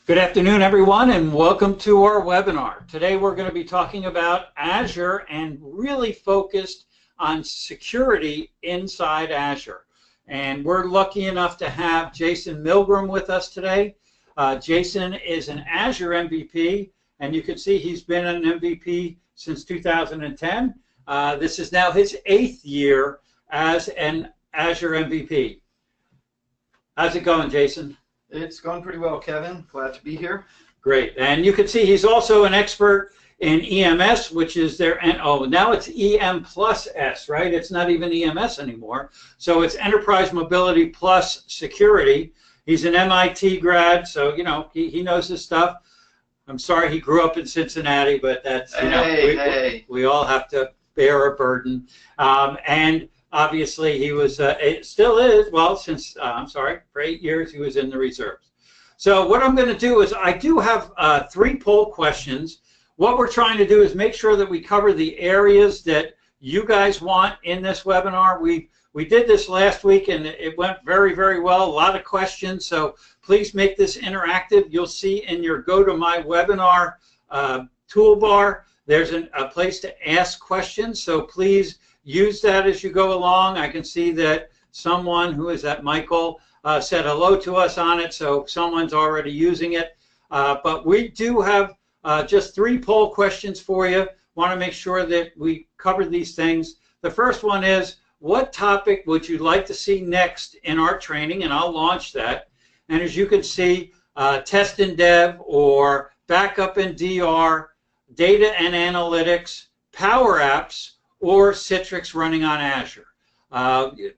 Good afternoon, everyone, and welcome to our webinar. Today we're going to be talking about Azure and really focused on security inside Azure. And we're lucky enough to have Jason Milgram with us today. Jason is an Azure MVP, and you can see he's been an MVP since 2010. This is now his 8th year as an Azure MVP. How's it going, Jason? It's going pretty well, Kevin. Glad to be here. Great. And you can see he's also an expert in EMS, which is their, now it's EM plus S, right? It's not even EMS anymore. So it's Enterprise Mobility plus Security. He's an MIT grad, so, you know, he knows his stuff. I'm sorry he grew up in Cincinnati, but that's, you know, we all have to bear a burden. And obviously, he was, it still is, well, since, I'm sorry, for 8 years, he was in the reserves. So what I'm going to do is I do have 3 poll questions. What we're trying to do is make sure that we cover the areas that you guys want in this webinar. We did this last week, and it went very, very well. A lot of questions, so please make this interactive. You'll see in your Go to My Webinar toolbar, there's a place to ask questions, so please use that as you go along. I can see that someone, who is that, Michael, said hello to us on it, so someone's already using it. But we do have just 3 poll questions for you. Want to make sure that we cover these things. The first one is, what topic would you like to see next in our training? And I'll launch that. And as you can see, test and dev, or backup and DR, data and analytics, Power Apps, or Citrix running on Azure.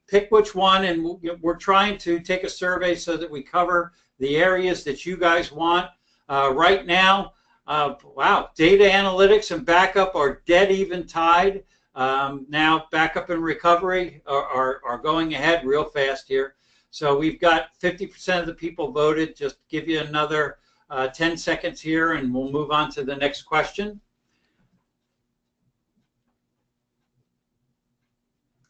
Pick which one, and we're trying to take a survey so that we cover the areas that you guys want. Right now, wow, data analytics and backup are dead even tied. Now backup and recovery are going ahead real fast here. So we've got 50% of the people voted. Just give you another 10 seconds here, and we'll move on to the next question.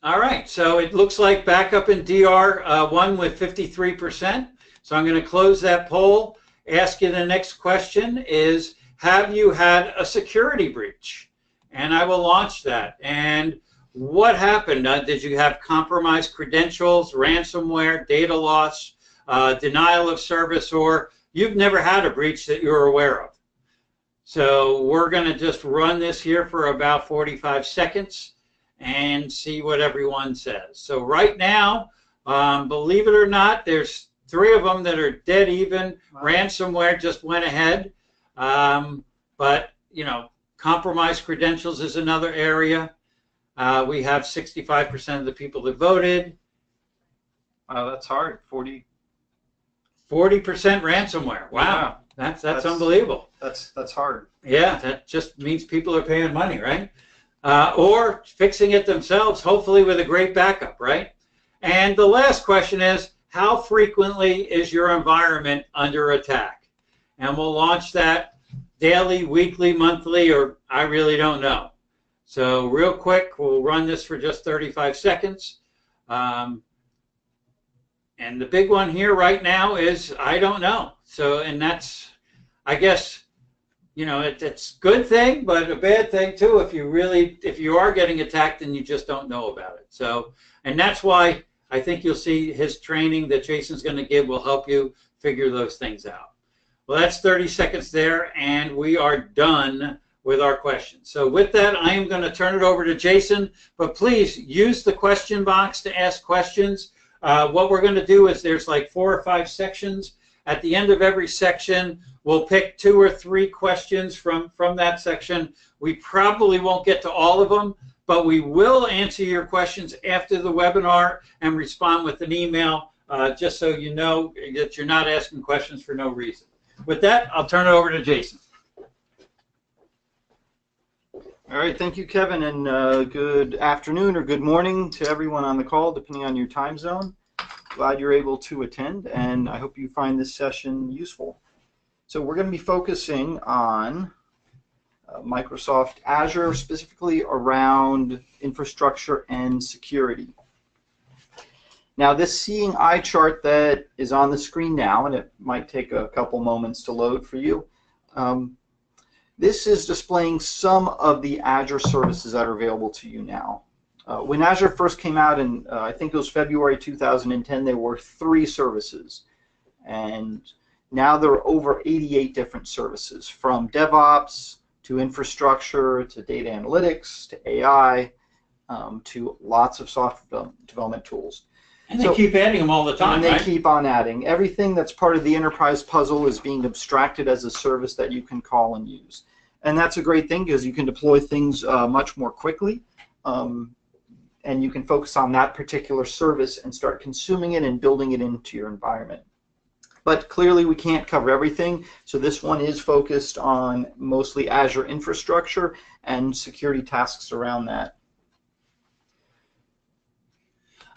All right, so it looks like backup and DR won with 53%. So I'm going to close that poll. Ask you the next question is, have you had a security breach? And I will launch that. And what happened? Did you have compromised credentials, ransomware, data loss, denial of service, or you've never had a breach that you're aware of? So we're going to just run this here for about 45 seconds. And see what everyone says. So right now, believe it or not, there's 3 of them that are dead even. Wow. Ransomware just went ahead. But, you know, compromised credentials is another area. We have 65% of the people that voted. Wow, that's hard. 40% ransomware. Wow. That's unbelievable. That's hard. Yeah, that just means people are paying money, right? Or fixing it themselves, hopefully with a great backup, right? And the last question is, how frequently is your environment under attack? And we'll launch that daily, weekly, monthly, or I really don't know. So real quick, we'll run this for just 35 seconds. And the big one here right now is, I don't know. So, and that's, I guess, you know, it's a good thing, but a bad thing too if you are getting attacked and you just don't know about it. So, and that's why I think you'll see his training that Jason's going to give will help you figure those things out. Well, that's 30 seconds there, and we are done with our questions. So with that, I am going to turn it over to Jason, but please use the question box to ask questions. What we're going to do is there's like 4 or 5 sections. At the end of every section, we'll pick 2 or 3 questions from that section. We probably won't get to all of them, but we will answer your questions after the webinar and respond with an email, just so you know that you're not asking questions for no reason. With that, I'll turn it over to Jason. All right, thank you, Kevin, and good afternoon or good morning to everyone on the call, depending on your time zone. Glad you're able to attend, and I hope you find this session useful. So we're going to be focusing on Microsoft Azure, specifically around infrastructure and security. Now this seeing eye chart that is on the screen now, and it might take a couple moments to load for you, this is displaying some of the Azure services that are available to you now. When Azure first came out in, I think it was February 2010, there were 3 services. And now there are over 88 different services, from DevOps to infrastructure to data analytics to AI to lots of software development tools. And they keep adding them all the time, and they right? keep on adding. Everything that's part of the enterprise puzzle is being abstracted as a service that you can call and use. And that's a great thing because you can deploy things much more quickly. And you can focus on that particular service and start consuming it and building it into your environment. But clearly we can't cover everything, so this one is focused on mostly Azure infrastructure and security tasks around that.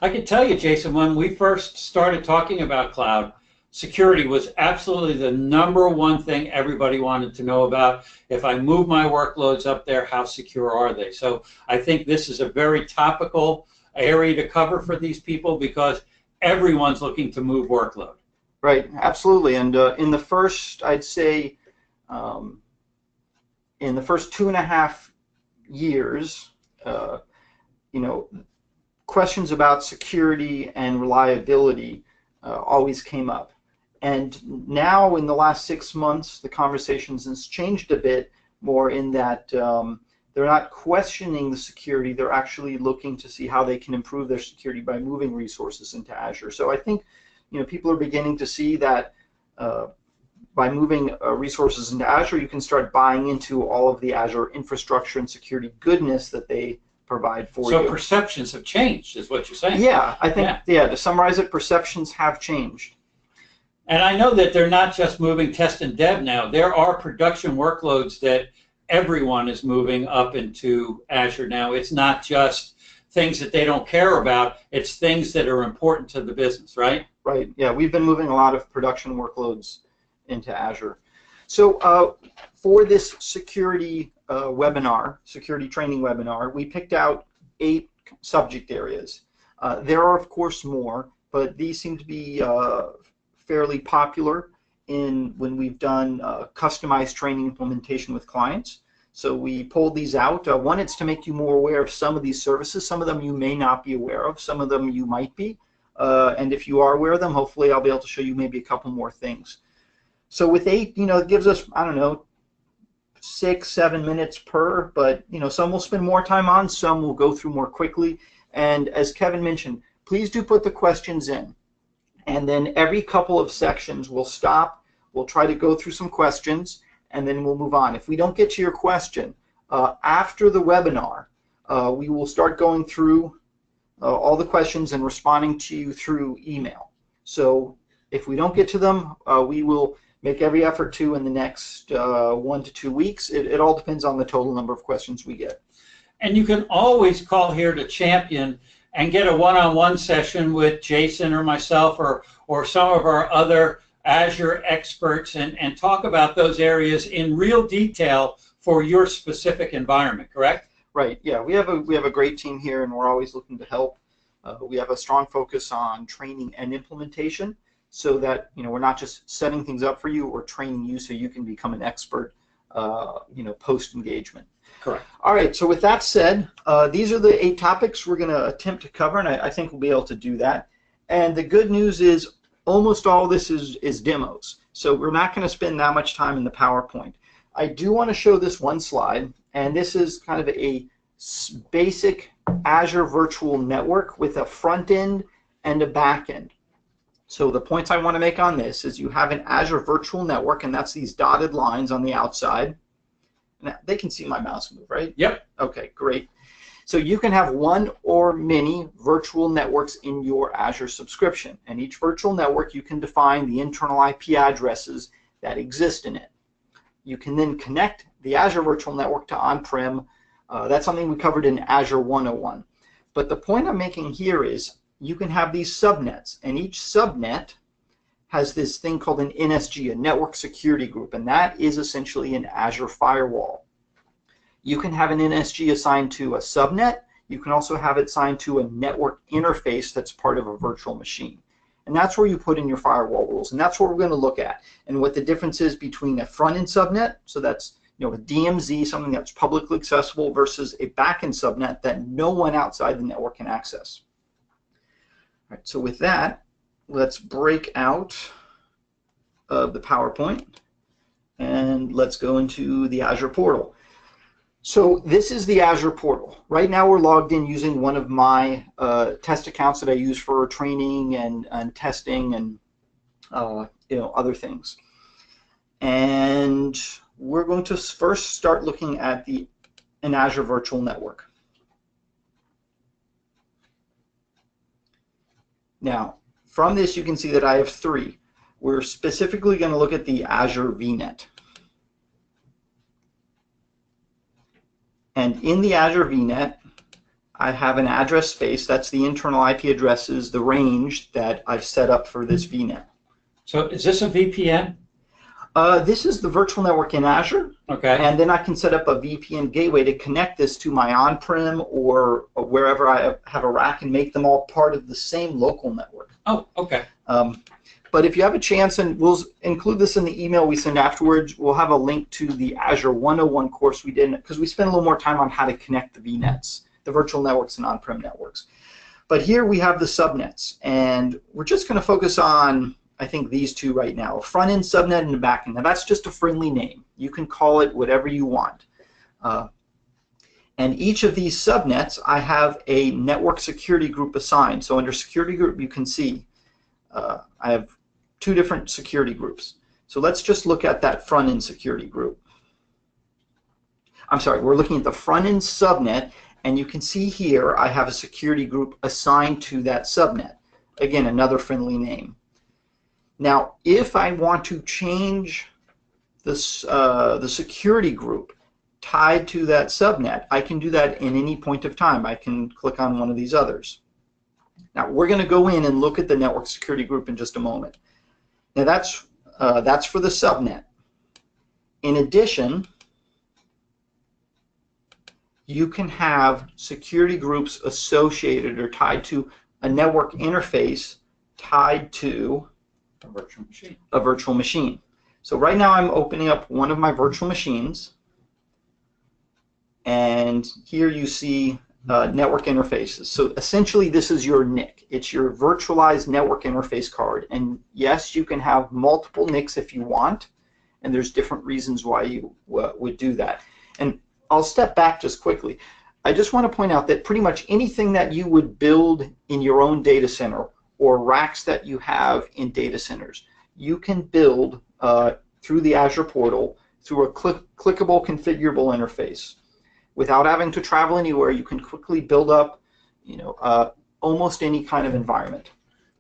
I can tell you, Jason, when we first started talking about cloud, security was absolutely the #1 thing everybody wanted to know about. If I move my workloads up there, how secure are they? So I think this is a very topical area to cover for these people because everyone's looking to move workload. Right, absolutely. And in the first, I'd say, in the first 2.5 years, you know, questions about security and reliability always came up. And now in the last 6 months, the conversations has changed a bit more in that they're not questioning the security, they're actually looking to see how they can improve their security by moving resources into Azure. So I think, you know, people are beginning to see that by moving resources into Azure, you can start buying into all of the Azure infrastructure and security goodness that they provide for you. So perceptions have changed, is what you're saying. Yeah, I think, yeah, to summarize it, perceptions have changed. And I know that they're not just moving test and dev now. There are production workloads that everyone is moving up into Azure now. It's not just things that they don't care about. It's things that are important to the business, right? Right, yeah, we've been moving a lot of production workloads into Azure. So for this security webinar, security training webinar, we picked out 8 subject areas. There are, of course, more, but these seem to be fairly popular when we've done customized training implementation with clients. So we pulled these out. One, it's to make you more aware of some of these services. Some of them you may not be aware of. Some of them you might be. And if you are aware of them, hopefully I'll be able to show you maybe a couple more things. So with 8, you know, it gives us, I don't know, 6-7 minutes per, but, you know, some will spend more time on, some will go through more quickly. And as Kevin mentioned, please do put the questions in. And then every couple of sections we'll stop, we'll try to go through some questions, and then we'll move on. If we don't get to your question, after the webinar, we will start going through all the questions and responding to you through email. So if we don't get to them, we will make every effort to in the next 1 to 2 weeks. It all depends on the total number of questions we get. And you can always call here to Champion and get a one-on-one session with Jason or myself or some of our other Azure experts and talk about those areas in real detail for your specific environment, correct? Right, yeah, we have a great team here and we're always looking to help. We have a strong focus on training and implementation so that, you know, we're not just setting things up for you or training you so you can become an expert, you know, post-engagement. Correct. All right, so with that said, these are the 8 topics we're going to attempt to cover, and I think we'll be able to do that. And the good news is almost all this is demos, so we're not going to spend that much time in the PowerPoint. I do want to show this one slide, and this is kind of a basic Azure virtual network with a front end and a back end. So the points I want to make on this is you have an Azure virtual network, and that's these dotted lines on the outside. Now, they can see my mouse move, right? Yep. Okay, great. So you can have one or many virtual networks in your Azure subscription, and each virtual network you can define the internal IP addresses that exist in it. You can then connect the Azure virtual network to on-prem. That's something we covered in Azure 101. But the point I'm making here is you can have these subnets, and each subnet has this thing called an NSG, a network security group, and that is essentially an Azure firewall. You can have an NSG assigned to a subnet, You can also have it assigned to a network interface that's part of a virtual machine. And that's where you put in your firewall rules. And that's what we're going to look at. And what the difference is between a front-end subnet, so that's a DMZ, something that's publicly accessible, versus a back-end subnet that no one outside the network can access. All right, so with that, let's break out of the PowerPoint and let's go into the Azure Portal. So this is the Azure Portal. Right now we're logged in using one of my test accounts that I use for training and testing and other things. And we're going to first start looking at an Azure Virtual Network. Now, from this you can see that I have three. We're specifically going to look at the Azure VNet. And in the Azure VNet, I have an address space. That's the internal IP addresses, the range that I've set up for this VNet. So is this a VPN? This is the virtual network in Azure. Okay. And then I can set up a VPN gateway to connect this to my on-prem or wherever I have a rack and make them all part of the same local network. Oh, okay. But if you have a chance, and we'll include this in the email we send afterwards, we'll have a link to the Azure 101 course we did, because we spent a little more time on how to connect the VNets, the virtual networks and on-prem networks. But here we have the subnets, and we're just going to focus on, I think, these two right now, a front-end subnet and a back-end. Now that's just a friendly name. You can call it whatever you want. And each of these subnets, I have a network security group assigned. So under security group, you can see I have two different security groups. So let's just look at that front-end security group. I'm sorry, we're looking at the front-end subnet, and you can see here I have a security group assigned to that subnet. Again, another friendly name. Now, if I want to change this, the security group tied to that subnet, I can do that in any point of time. I can click on one of these others. Now, we're going to go in and look at the network security group in just a moment. Now, that's for the subnet. In addition, you can have security groups associated or tied to a network interface tied to a virtual machine. So right now I'm opening up one of my virtual machines, and here you see network interfaces. So essentially this is your NIC. It's your virtualized network interface card, and yes, you can have multiple NICs if you want, and there's different reasons why you would do that. And I'll step back just quickly. I just want to point out that pretty much anything that you would build in your own data center or racks that you have in data centers, you can build through the Azure Portal through a clickable, configurable interface. Without having to travel anywhere, you can quickly build up, almost any kind of environment.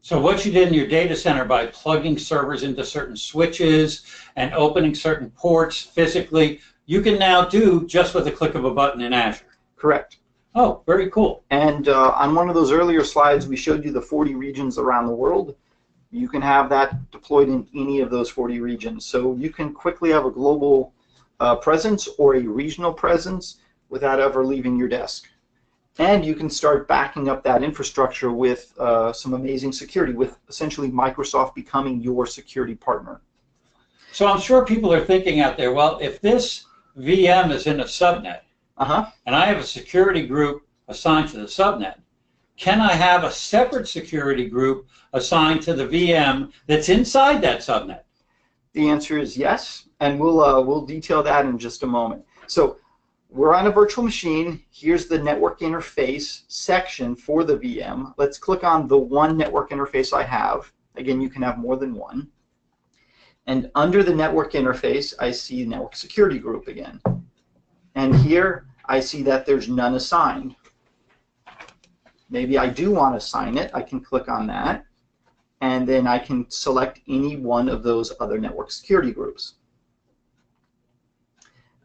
So what you did in your data center by plugging servers into certain switches and opening certain ports physically, you can now do just with a click of a button in Azure. Correct. Oh, very cool. And on one of those earlier slides, we showed you the 40 regions around the world. You can have that deployed in any of those 40 regions. So you can quickly have a global presence or a regional presence without ever leaving your desk. And you can start backing up that infrastructure with some amazing security, with essentially Microsoft becoming your security partner. So I'm sure people are thinking out there, well, if this VM is in a subnet, and I have a security group assigned to the subnet, can I have a separate security group assigned to the VM that's inside that subnet? The answer is yes, and we'll detail that in just a moment. So we're on a virtual machine. Here's the network interface section for the VM. Let's click on the one network interface I have. Again, you can have more than one. And under the network interface, I see network security group again. And here I see that there's none assigned. Maybe I do want to assign it. I can click on that, and then I can select any one of those other network security groups.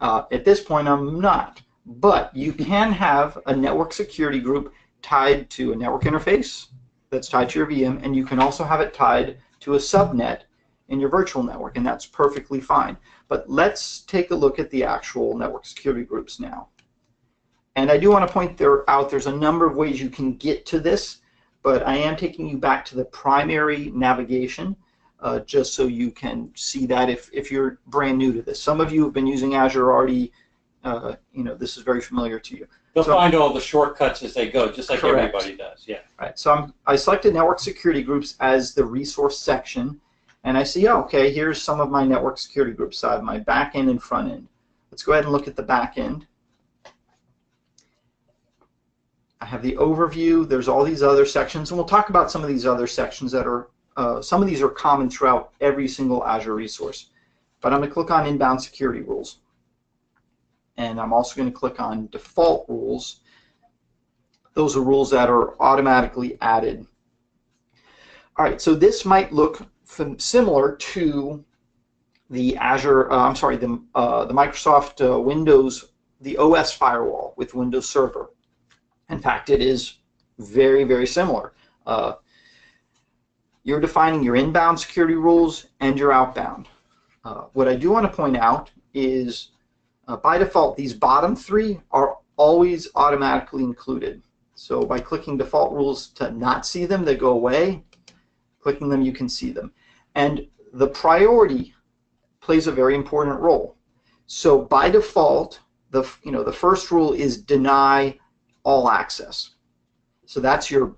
At this point, I'm not, but you can have a network security group tied to a network interface that's tied to your VM, and you can also have it tied to a subnet in your virtual network, and that's perfectly fine. But let's take a look at the actual network security groups now. And I do want to point out there's a number of ways you can get to this, but I am taking you back to the primary navigation just so you can see that if you're brand new to this. Some of you have been using Azure already. This is very familiar to you. They'll find all the shortcuts as they go, just like correct. Everybody does. Yeah. Right. So I selected network security groups as the resource section, and I see, okay, here's some of my network security groups. So I have my back end and front end. Let's go ahead and look at the back end. I have the overview. There's all these other sections, and we'll talk about some of these other sections that are, some of these are common throughout every single Azure resource. But I'm going to click on inbound security rules. And I'm also going to click on default rules. Those are rules that are automatically added. All right, so this might look similar to the Azure, the Microsoft Windows, the OS firewall with Windows Server. In fact, it is very, very similar. You're defining your inbound security rules and your outbound. What I do want to point out is by default, these bottom three are always automatically included. So by clicking default rules to not see them, they go away. Clicking them, you can see them. And the priority plays a very important role. So by default, the first rule is deny all access. So that's your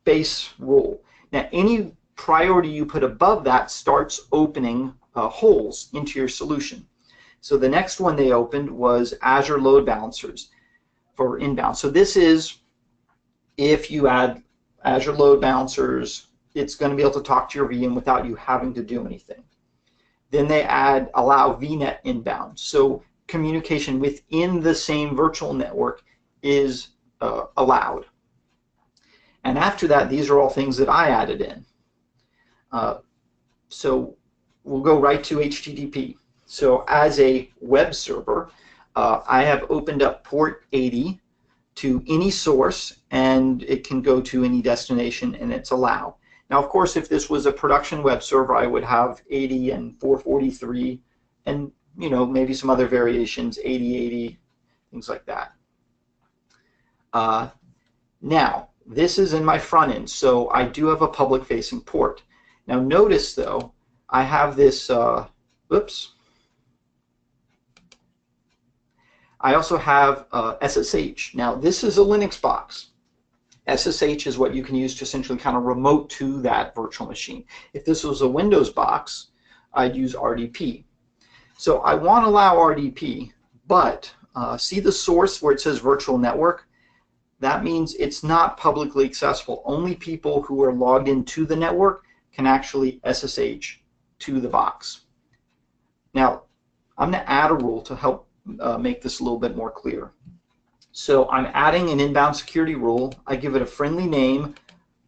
base rule. Now, any priority you put above that starts opening holes into your solution. So the next one they opened was Azure Load Balancers for inbound. So this is, if you add Azure Load Balancers, it's going to be able to talk to your VM without you having to do anything. Then they allow VNet inbound. So communication within the same virtual network is allowed. And after that, these are all things that I added in. So we'll go right to HTTP. So as a web server, I have opened up port 80 to any source, and it can go to any destination, and it's allow. Now, of course, if this was a production web server, I would have 80 and 443, and maybe some other variations, 8080, things like that. Now, this is in my front end, so I do have a public-facing port. Now, notice though, I have this. Whoops. I also have SSH. Now, this is a Linux box. SSH is what you can use to essentially kind of remote to that virtual machine. If this was a Windows box, I'd use RDP. So I want to allow RDP, but see the source where it says virtual network? That means it's not publicly accessible. Only people who are logged into the network can actually SSH to the box. Now, I'm going to add a rule to help make this a little bit more clear. So I'm adding an inbound security rule. I give it a friendly name.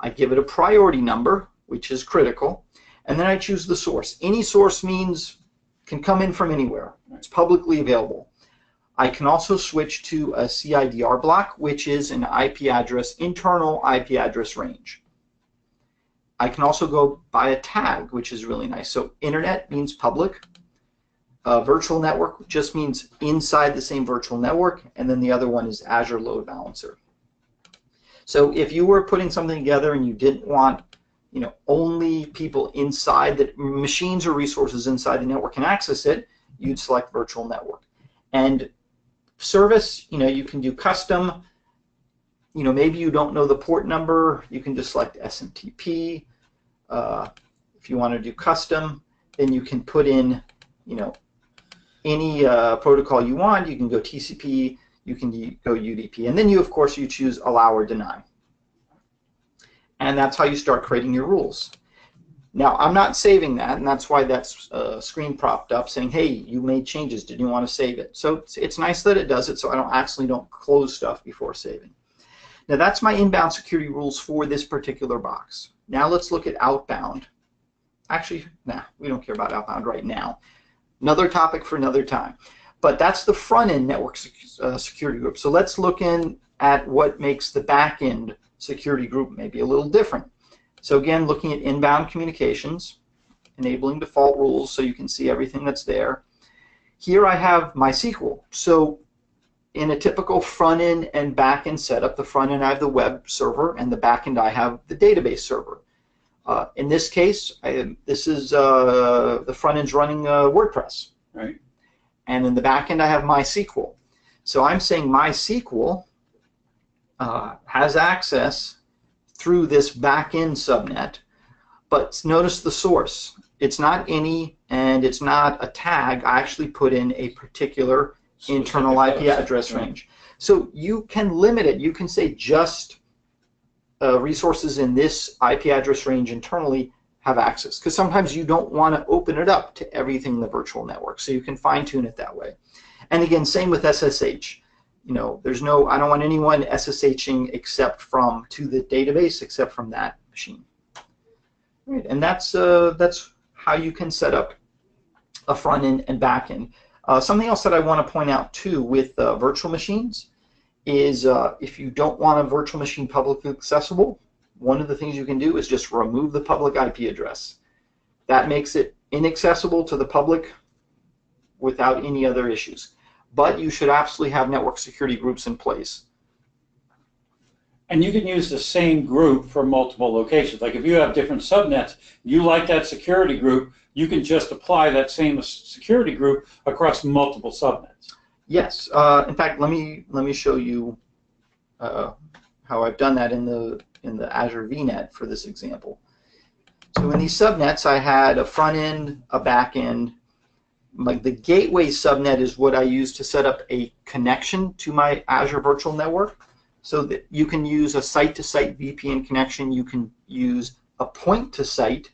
I give it a priority number, which is critical, and then I choose the source. Any source means can come in from anywhere. It's publicly available. I can also switch to a CIDR block, which is an IP address, internal IP address range. I can also go by a tag, which is really nice. So internet means public. Virtual network just means inside the same virtual network, and then the other one is Azure Load Balancer. So if you were putting something together and you didn't want, only people inside the machines or resources inside the network can access it, you'd select virtual network. And service, you can do custom. Maybe you don't know the port number, you can just select SMTP. If you want to do custom, then you can put in, any protocol you want. You can go TCP, you can go UDP, and then you choose allow or deny. And that's how you start creating your rules. Now, I'm not saving that, and that's why that screen popped up saying, hey, you made changes, did you want to save it? So it's nice that it does it, so I don't close stuff before saving. Now, that's my inbound security rules for this particular box. Now let's look at outbound. Actually, we don't care about outbound right now. Another topic for another time. But that's the front-end network security group. So let's look in at what makes the back-end security group maybe a little different. So again, looking at inbound communications, enabling default rules so you can see everything that's there. Here I have MySQL. So in a typical front-end and back-end setup, the front-end I have the web server, and the back-end I have the database server. In this case, this is the front-end's running WordPress. Right. And in the back-end I have MySQL. So I'm saying MySQL has access through this back-end subnet, but notice the source. It's not any, and it's not a tag. I actually put in a particular internal IP address range. So you can limit it. You can say just resources in this IP address range internally have access, because sometimes you don't want to open it up to everything in the virtual network. So you can fine-tune it that way. And again, same with SSH. You know, there's no, I don't want anyone SSHing except from to the database except from that machine. Right, and that's how you can set up a front end and back end. Something else that I want to point out too with virtual machines is if you don't want a virtual machine publicly accessible, one of the things you can do is just remove the public IP address. That makes it inaccessible to the public without any other issues. But you should absolutely have network security groups in place. And you can use the same group for multiple locations. Like if you have different subnets, you like that security group, you can just apply that same security group across multiple subnets. Yes. In fact, let me show you how I've done that in the Azure VNet for this example. So in these subnets, I had a front end, a back end. Like the gateway subnet is what I use to set up a connection to my Azure Virtual Network. So that you can use a site-to-site VPN connection. You can use a point-to-site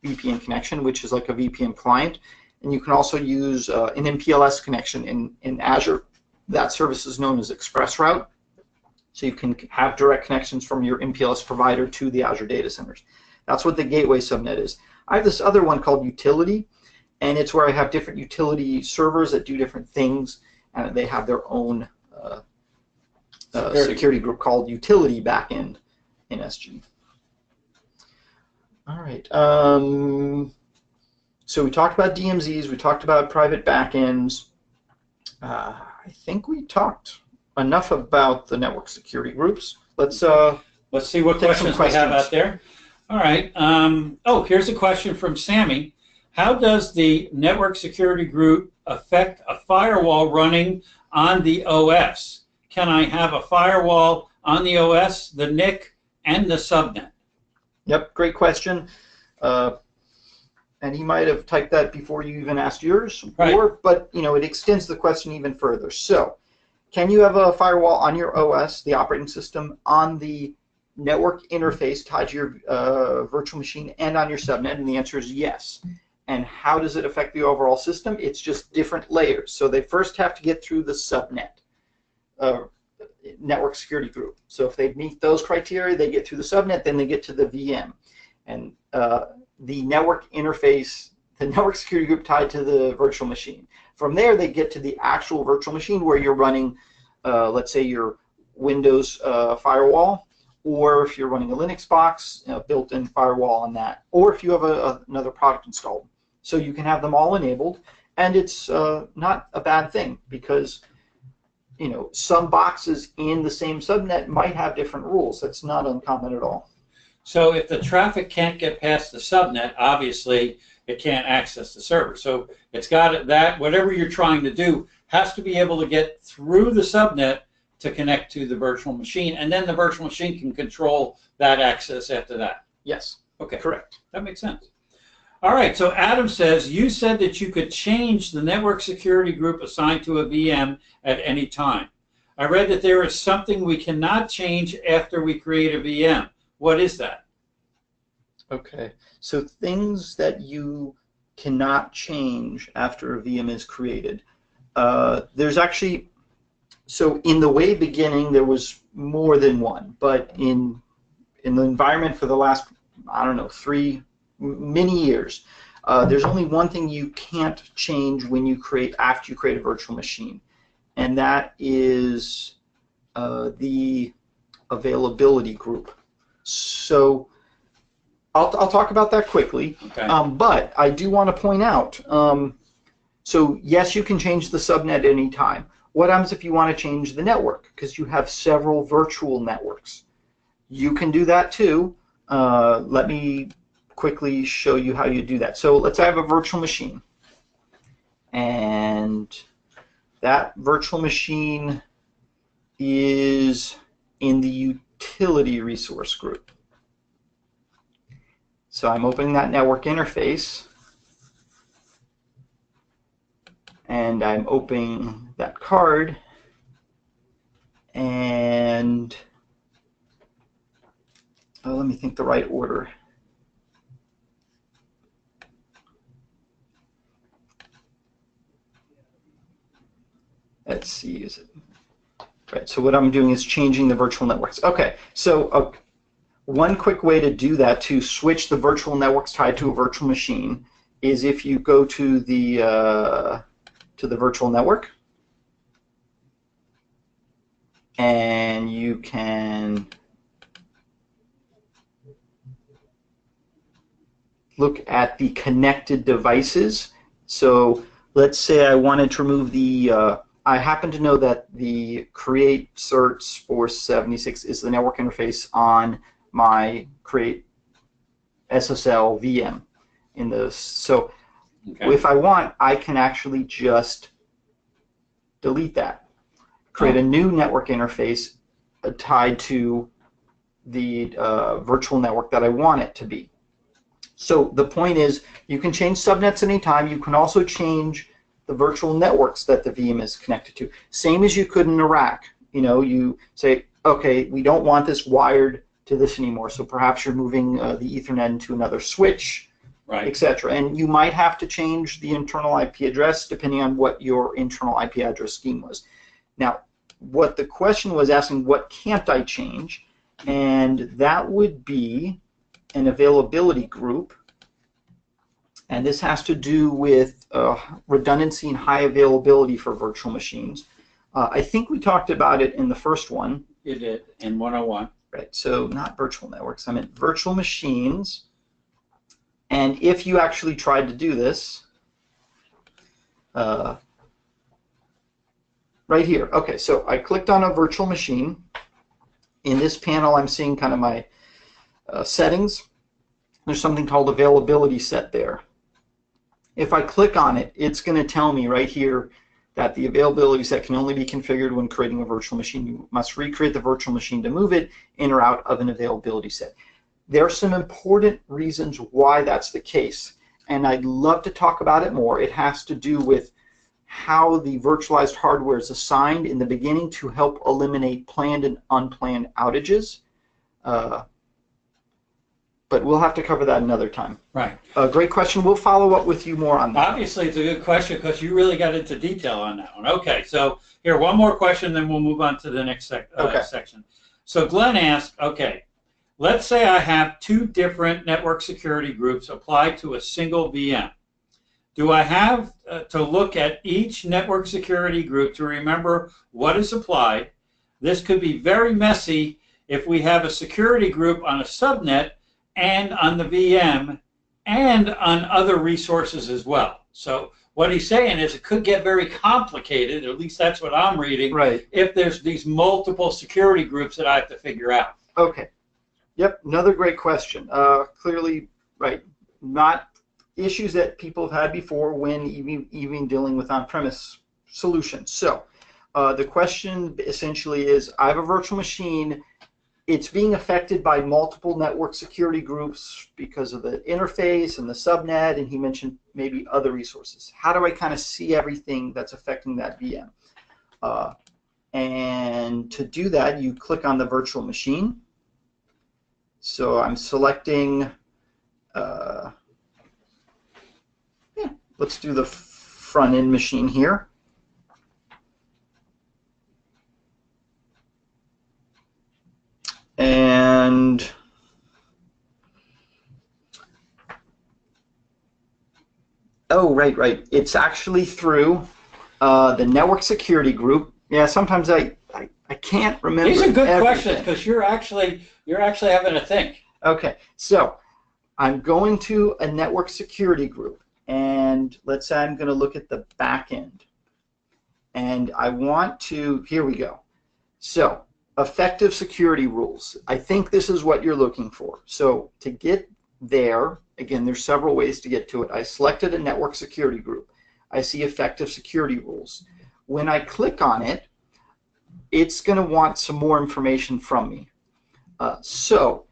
VPN connection, which is like a VPN client. And you can also use an MPLS connection in Azure. That service is known as ExpressRoute. So you can have direct connections from your MPLS provider to the Azure data centers. That's what the gateway subnet is. I have this other one called utility, and it's where I have different utility servers that do different things, and they have their own security group called utility backend NSG. All right. So we talked about DMZs. We talked about private backends. I think we talked enough about the network security groups. Let's see what questions we have out there. All right. Oh, here's a question from Sammy. How does the network security group affect a firewall running on the OS? Can I have a firewall on the OS, the NIC, and the subnet? Yep, great question. And he might have typed that before you even asked yours, right. But you know, it extends the question even further. So, can you have a firewall on your OS, the operating system, on the network interface tied to your virtual machine and on your subnet? And the answer is yes. And how does it affect the overall system? It's just different layers. So they first have to get through the subnet, network security group. So if they meet those criteria, they get through the subnet, then they get to the VM. And the network interface, the network security group tied to the virtual machine. From there, they get to the actual virtual machine where you're running, let's say, your Windows firewall, or if you're running a Linux box, built-in firewall on that, or if you have another product installed. So you can have them all enabled, and it's not a bad thing because you know some boxes in the same subnet might have different rules. That's not uncommon at all. So if the traffic can't get past the subnet, obviously it can't access the server. So it's got that whatever you're trying to do has to be able to get through the subnet to connect to the virtual machine, and then the virtual machine can control that access after that. Yes. Okay. Correct. That makes sense. All right. So Adam says, you said that you could change the network security group assigned to a VM at any time. I read that there is something we cannot change after we create a VM. What is that? Okay. So things that you cannot change after a VM is created. There's actually, so in the way beginning, there was more than one, but in the environment for the last, I don't know, many years, there's only one thing you can't change when you after you create a virtual machine, and that is the availability group. So I'll talk about that quickly, okay. But I do want to point out, so yes, you can change the subnet at any time. What happens if you want to change the network? Because you have several virtual networks. You can do that too. Let me quickly show you how you do that. So let's say I have a virtual machine, and that virtual machine is in the utility resource group. So I'm opening that network interface, and I'm opening that card, and let me think the right order. Let's see, is it right? So what I'm doing is changing the virtual networks. Okay, so one quick way to do that, to switch the virtual networks tied to a virtual machine, is if you go to the virtual network, and you can look at the connected devices. So let's say I wanted to remove the, I happen to know that the create certs 476 is the network interface on my create SSL VM in the, so if I want, I can actually just delete that, create a new network interface tied to the virtual network that I want it to be. So the point is, you can change subnets anytime. You can also change the virtual networks that the VM is connected to. Same as you could in a rack. You know, you say, okay, we don't want this wired to this anymore, so perhaps you're moving the Ethernet into another switch, right, etc. And you might have to change the internal IP address depending on what your internal IP address scheme was. Now, what the question was asking, what can't I change? And that would be an availability group, and this has to do with redundancy and high availability for virtual machines. I think we talked about it in the first one. You did, in 101. Right, so not virtual networks, I meant virtual machines. And if you actually tried to do this, right here, okay, so I clicked on a virtual machine. In this panel, I'm seeing kind of my settings. There's something called availability set there. If I click on it, it's going to tell me right here that the availability set can only be configured when creating a virtual machine. You must recreate the virtual machine to move it in or out of an availability set. There are some important reasons why that's the case, and I'd love to talk about it more. It has to do with how the virtualized hardware is assigned in the beginning to help eliminate planned and unplanned outages. But we'll have to cover that another time. Right. Great question. We'll follow up with you more on that. Obviously, it's a good question because you really got into detail on that one. Okay, so here, one more question, then we'll move on to the next section. So Glenn asked, okay, let's say I have two different network security groups applied to a single VM. Do I have to look at each network security group to remember what is applied? This could be very messy if we have a security group on a subnet and on the VM and on other resources as well. So what he's saying is it could get very complicated, at least that's what I'm reading, right, if there's these multiple security groups that I have to figure out. Okay. Yep, another great question. Clearly, right, not issues that people have had before when even dealing with on-premise solutions. So the question essentially is, I have a virtual machine. It's being affected by multiple network security groups because of the interface and the subnet, and he mentioned maybe other resources. How do I kind of see everything that's affecting that VM? And to do that, you click on the virtual machine. So I'm selecting, let's do the front-end machine here. And oh, right. It's actually through the network security group. Yeah, sometimes I can't remember. These are good everything. questions because you're actually having to think. Okay, so I'm going to a network security group, and let's say I'm going to look at the back end. and I want to, here we go. So, effective security rules. I think this is what you're looking for. So, to get there, again, there's several ways to get to it. I selected a network security group. I see effective security rules. When I click on it, it's going to want some more information from me. So,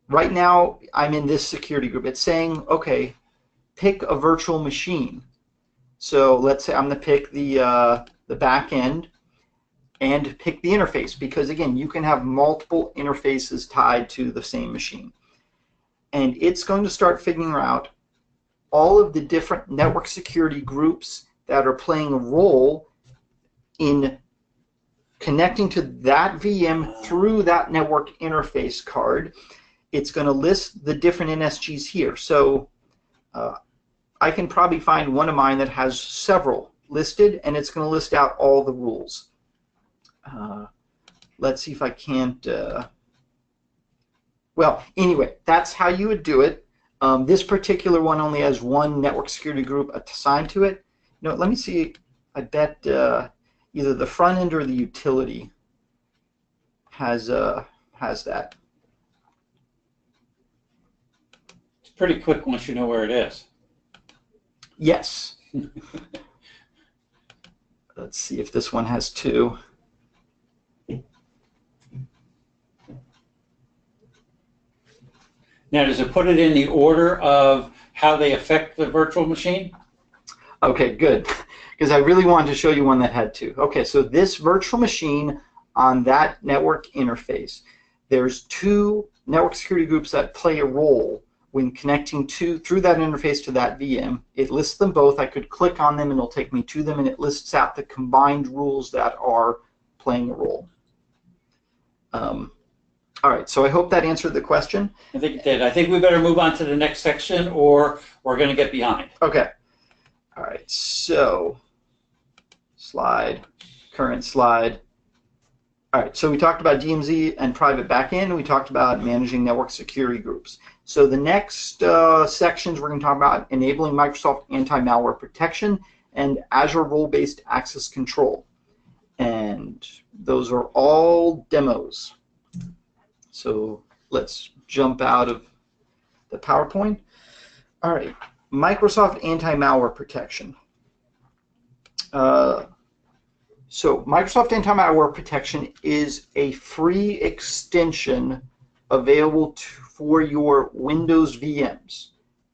right now, I'm in this security group. It's saying, okay, pick a virtual machine. So let's say I'm going to pick the back end and pick the interface, because again, you can have multiple interfaces tied to the same machine. And it's going to start figuring out all of the different network security groups that are playing a role in connecting to that VM through that network interface card. It's going to list the different NSGs here. So I can probably find one of mine that has several listed, and it's going to list out all the rules. Let's see if I can't. Well, anyway, that's how you would do it. This particular one only has one network security group assigned to it. You know, let me see. I bet either the front end or the utility has that. It's pretty quick once you know where it is. Yes. Let's see if this one has two. Now, does it put it in the order of how they affect the virtual machine? Okay, good. Because I really wanted to show you one that had two. Okay, so this virtual machine on that network interface, there's two network security groups that play a role when connecting through that interface to that VM. It lists them both. I could click on them and it'll take me to them, and it lists out the combined rules that are playing a role. All right, so I hope that answered the question. I think it did. I think we better move on to the next section, or we're going to get behind. Okay. All right, so slide, current slide. All right, so we talked about DMZ and private backend. We talked about managing network security groups. So the next sections we're going to talk about enabling Microsoft Anti-Malware protection and Azure role-based access control. And those are all demos. So let's jump out of the PowerPoint. All right, Microsoft Anti-Malware protection. So Microsoft Anti-Malware protection is a free extension available for your Windows VMs,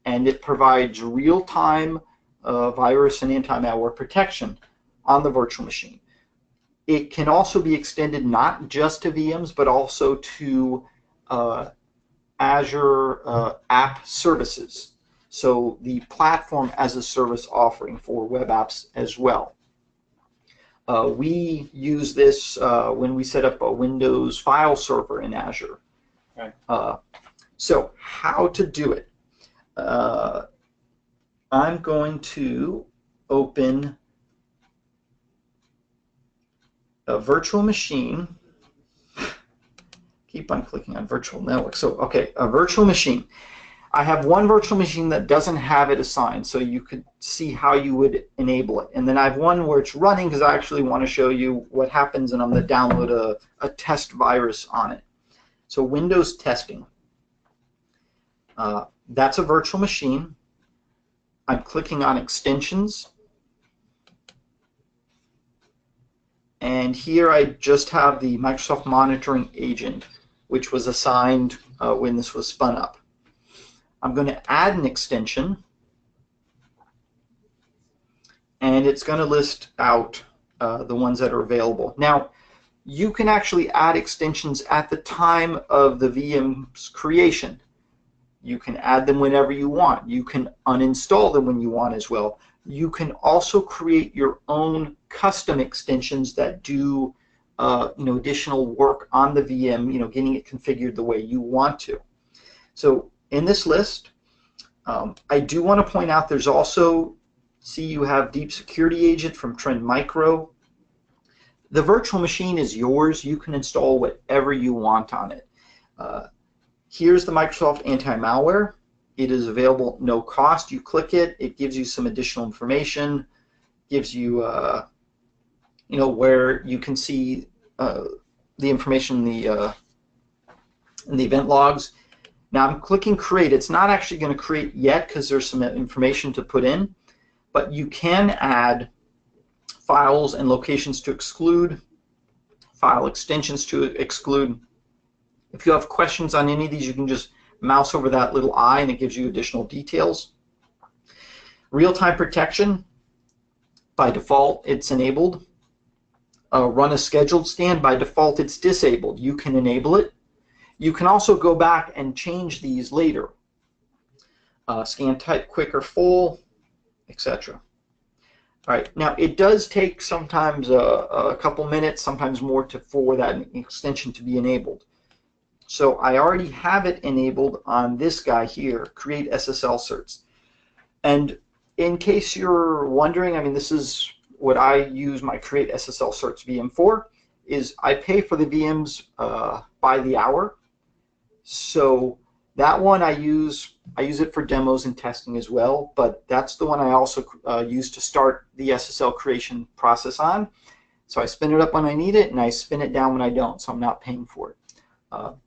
and it provides real-time virus and anti-malware protection on the virtual machine. It can also be extended not just to VMs, but also to Azure App Services. So the platform as a service offering for web apps as well. We use this when we set up a Windows file server in Azure. Right. So how to do it? I'm going to open a virtual machine. Keep on clicking on virtual network. So, okay, a virtual machine. I have one virtual machine that doesn't have it assigned, so you could see how you would enable it. And then I have one where it's running because I actually want to show you what happens, and I'm going to download a test virus on it. So Windows testing. That's a virtual machine. I'm clicking on extensions. And here I just have the Microsoft Monitoring Agent, which was assigned when this was spun up. I'm going to add an extension, and it's going to list out the ones that are available. Now, you can actually add extensions at the time of the VM's creation. You can add them whenever you want. You can uninstall them when you want as well. You can also create your own custom extensions that do additional work on the VM, getting it configured the way you want to. So in this list, I do want to point out there's also, see you have Deep Security Agent from Trend Micro. The virtual machine is yours. You can install whatever you want on it. Here's the Microsoft Anti-Malware. It is available at no cost. You click it, it gives you some additional information, gives you where you can see the information in the event logs. Now I'm clicking create. It's not actually going to create yet because there's some information to put in, but you can add files and locations to exclude, file extensions to exclude. If you have questions on any of these, you can just mouse over that little eye and it gives you additional details. Real-time protection, by default, it's enabled. Run a scheduled scan, by default, it's disabled. You can enable it. You can also go back and change these later. Scan type quick or full, etc. All right, now it does take sometimes a couple minutes, sometimes more, for that extension to be enabled. So I already have it enabled on this guy here, create SSL certs. And in case you're wondering, I mean, this is what I use my create SSL certs VM for, is I pay for the VMs by the hour. So that one I use it for demos and testing as well, but that's the one I also use to start the SSL creation process on. So I spin it up when I need it, and I spin it down when I don't, so I'm not paying for it.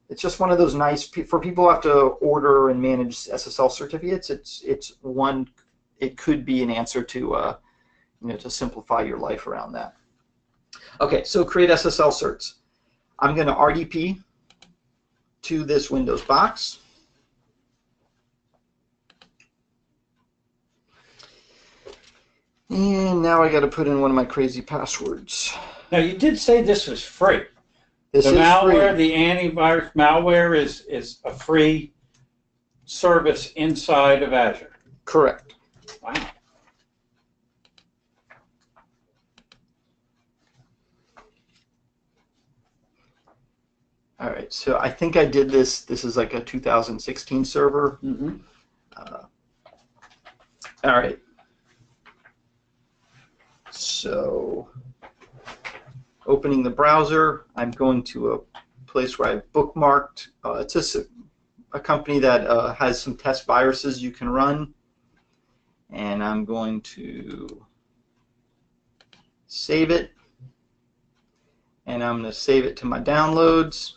It's just one of those nice, for people who have to order and manage SSL certificates, it could be an answer to to simplify your life around that. Okay, so create SSL certs. I'm going to RDP to this Windows box. And now I got to put in one of my crazy passwords. Now you did say this was free. This the is malware, free. the antivirus malware is a free service inside of Azure. Correct. Wow. All right, so I think I did this. This is like a 2016 server. Mm-hmm. All right. So opening the browser, I'm going to a place where I've bookmarked. It's just a company that has some test viruses you can run. And I'm going to save it. And I'm going to save it to my downloads.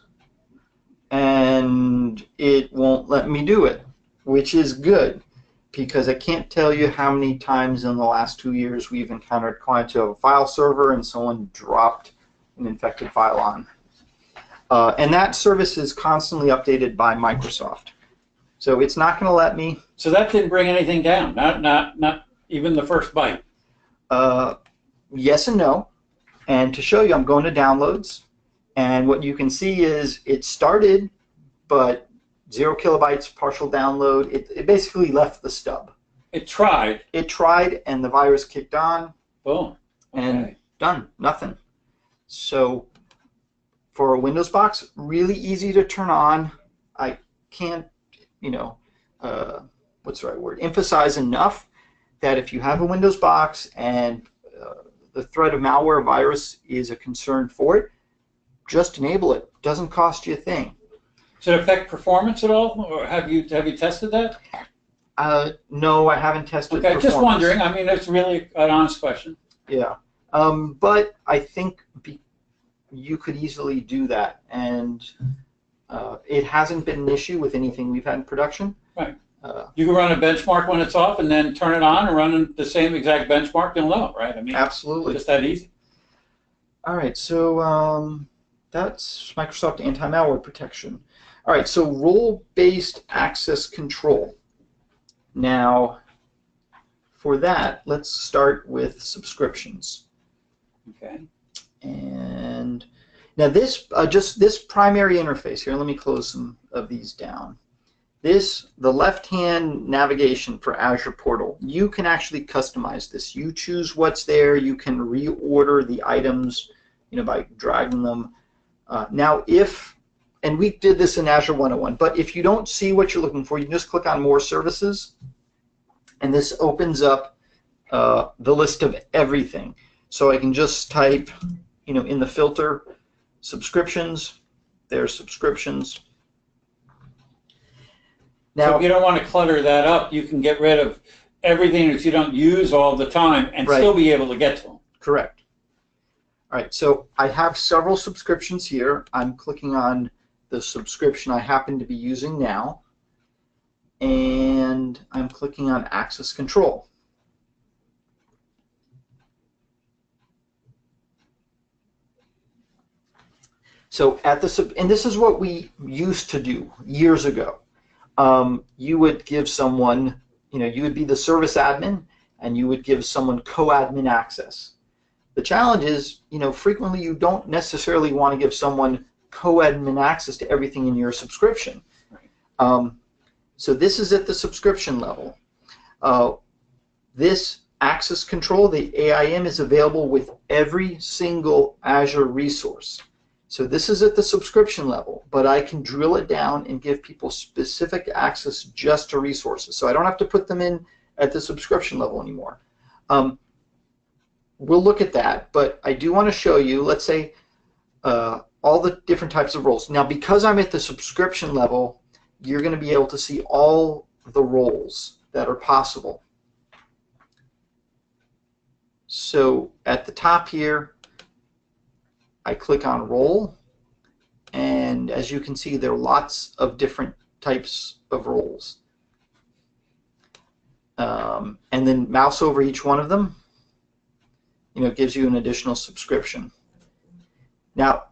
And it won't let me do it, which is good, because I can't tell you how many times in the last 2 years we've encountered clients who have a file server and someone dropped an infected file on. And that service is constantly updated by Microsoft. So it's not going to let me. So that didn't bring anything down, not even the first byte. Yes and no. And to show you, I'm going to downloads. And what you can see is it started, but 0 kilobytes, partial download. It basically left the stub. It tried. It tried, and the virus kicked on. Boom. Okay. And done. Nothing. So for a Windows box, really easy to turn on. I can't, what's the right word? Emphasize enough that if you have a Windows box and the threat of malware virus is a concern for it, just enable it. Doesn't cost you a thing. Does it affect performance at all, or have you tested that? No, I haven't tested Okay, performance. just wondering. I mean, it's really an honest question. Yeah, but I think you could easily do that, and it hasn't been an issue with anything we've had in production. Right. You can run a benchmark when it's off, and then turn it on and run the same exact benchmark, and know, right? I mean, absolutely, just that easy. All right, so that's Microsoft Anti-Malware protection. All right, so role-based access control. Now, for that, let's start with subscriptions. Okay. And now this, just this primary interface here, let me close some of these down. The left-hand navigation for Azure Portal, you can actually customize this. You choose what's there. You can reorder the items, by dragging them. Now, and we did this in Azure 101, but if you don't see what you're looking for, you can just click on More Services, and this opens up the list of everything. So I can just type, in the filter, subscriptions. There's subscriptions. Now, so if you don't want to clutter that up, you can get rid of everything that you don't use all the time and right. still be able to get to them. Correct. All right, so I have several subscriptions here. I'm clicking on the subscription I happen to be using now, and I'm clicking on access control. So at the and this is what we used to do years ago. You would give someone, you would be the service admin, and you would give someone co-admin access. The challenge is, frequently you don't necessarily want to give someone co-admin access to everything in your subscription. So this is at the subscription level. This access control, the AIM, is available with every single Azure resource. So this is at the subscription level, but I can drill it down and give people specific access just to resources. So I don't have to put them in at the subscription level anymore. We'll look at that, but I do want to show you, let's say, all the different types of roles. Now, because I'm at the subscription level, you're going to be able to see all the roles that are possible. So at the top here, I click on role, and as you can see, there are lots of different types of roles. And then mouse over each one of them, gives you an additional subscription. Now,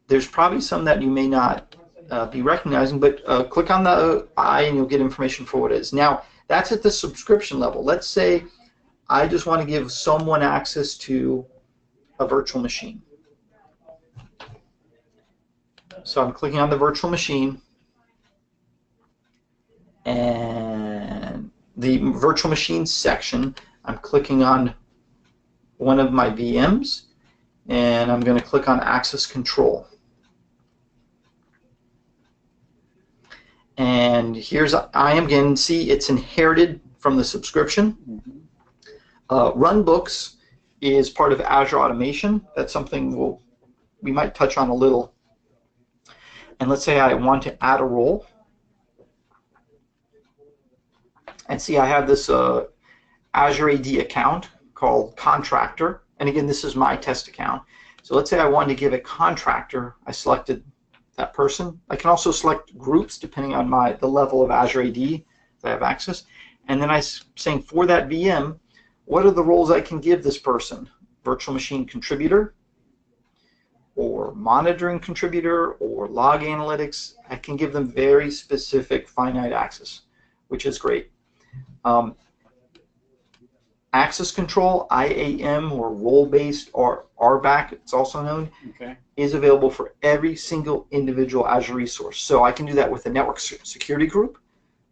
there's probably some that you may not be recognizing, but click on the eye and you'll get information for what it is. Now, that's at the subscription level. Let's say I just want to give someone access to a virtual machine. So I'm clicking on the virtual machine, and the virtual machine section, I'm clicking on one of my VMs, and I'm going to click on access control. And here's IAM again. See, it's inherited from the subscription. Runbooks is part of Azure Automation. That's something we might touch on a little. And let's say I want to add a role. And see, I have this Azure AD account called contractor. And again, this is my test account. So let's say I wanted to give a contractor, I selected that person. I can also select groups depending on the level of Azure AD that I have access. And then I'm saying for that VM, what are the roles I can give this person? Virtual machine contributor, or monitoring contributor, or log analytics. I can give them very specific finite access, which is great. Access control, IAM, or role-based, or RBAC, it's also known, is available for every single individual Azure resource. So I can do that with a network security group.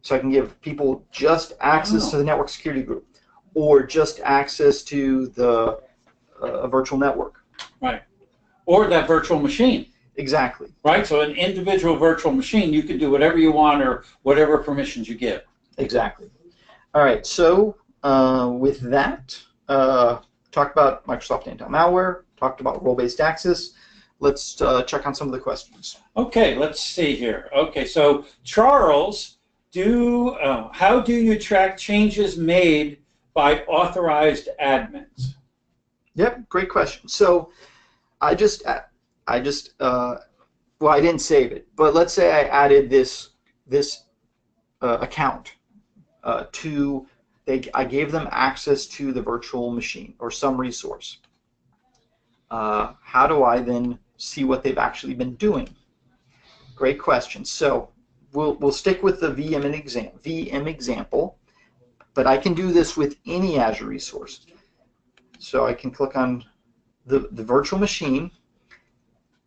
So I can give people just access to the network security group, or just access to the virtual network. Right. Or that virtual machine. Exactly. Right? So an individual virtual machine, you can do whatever you want or whatever permissions you give. Exactly. All right, so with that, talked about Microsoft Anti-Malware, talked about role-based access. Let's check on some of the questions. Okay, let's see here. Okay, so Charles, how do you track changes made by authorized admins? Yep, great question. So I didn't save it, but let's say I added this account I gave them access to the virtual machine or some resource. How do I then see what they've actually been doing? Great question. So we'll stick with the VM example, but I can do this with any Azure resource. So I can click on the virtual machine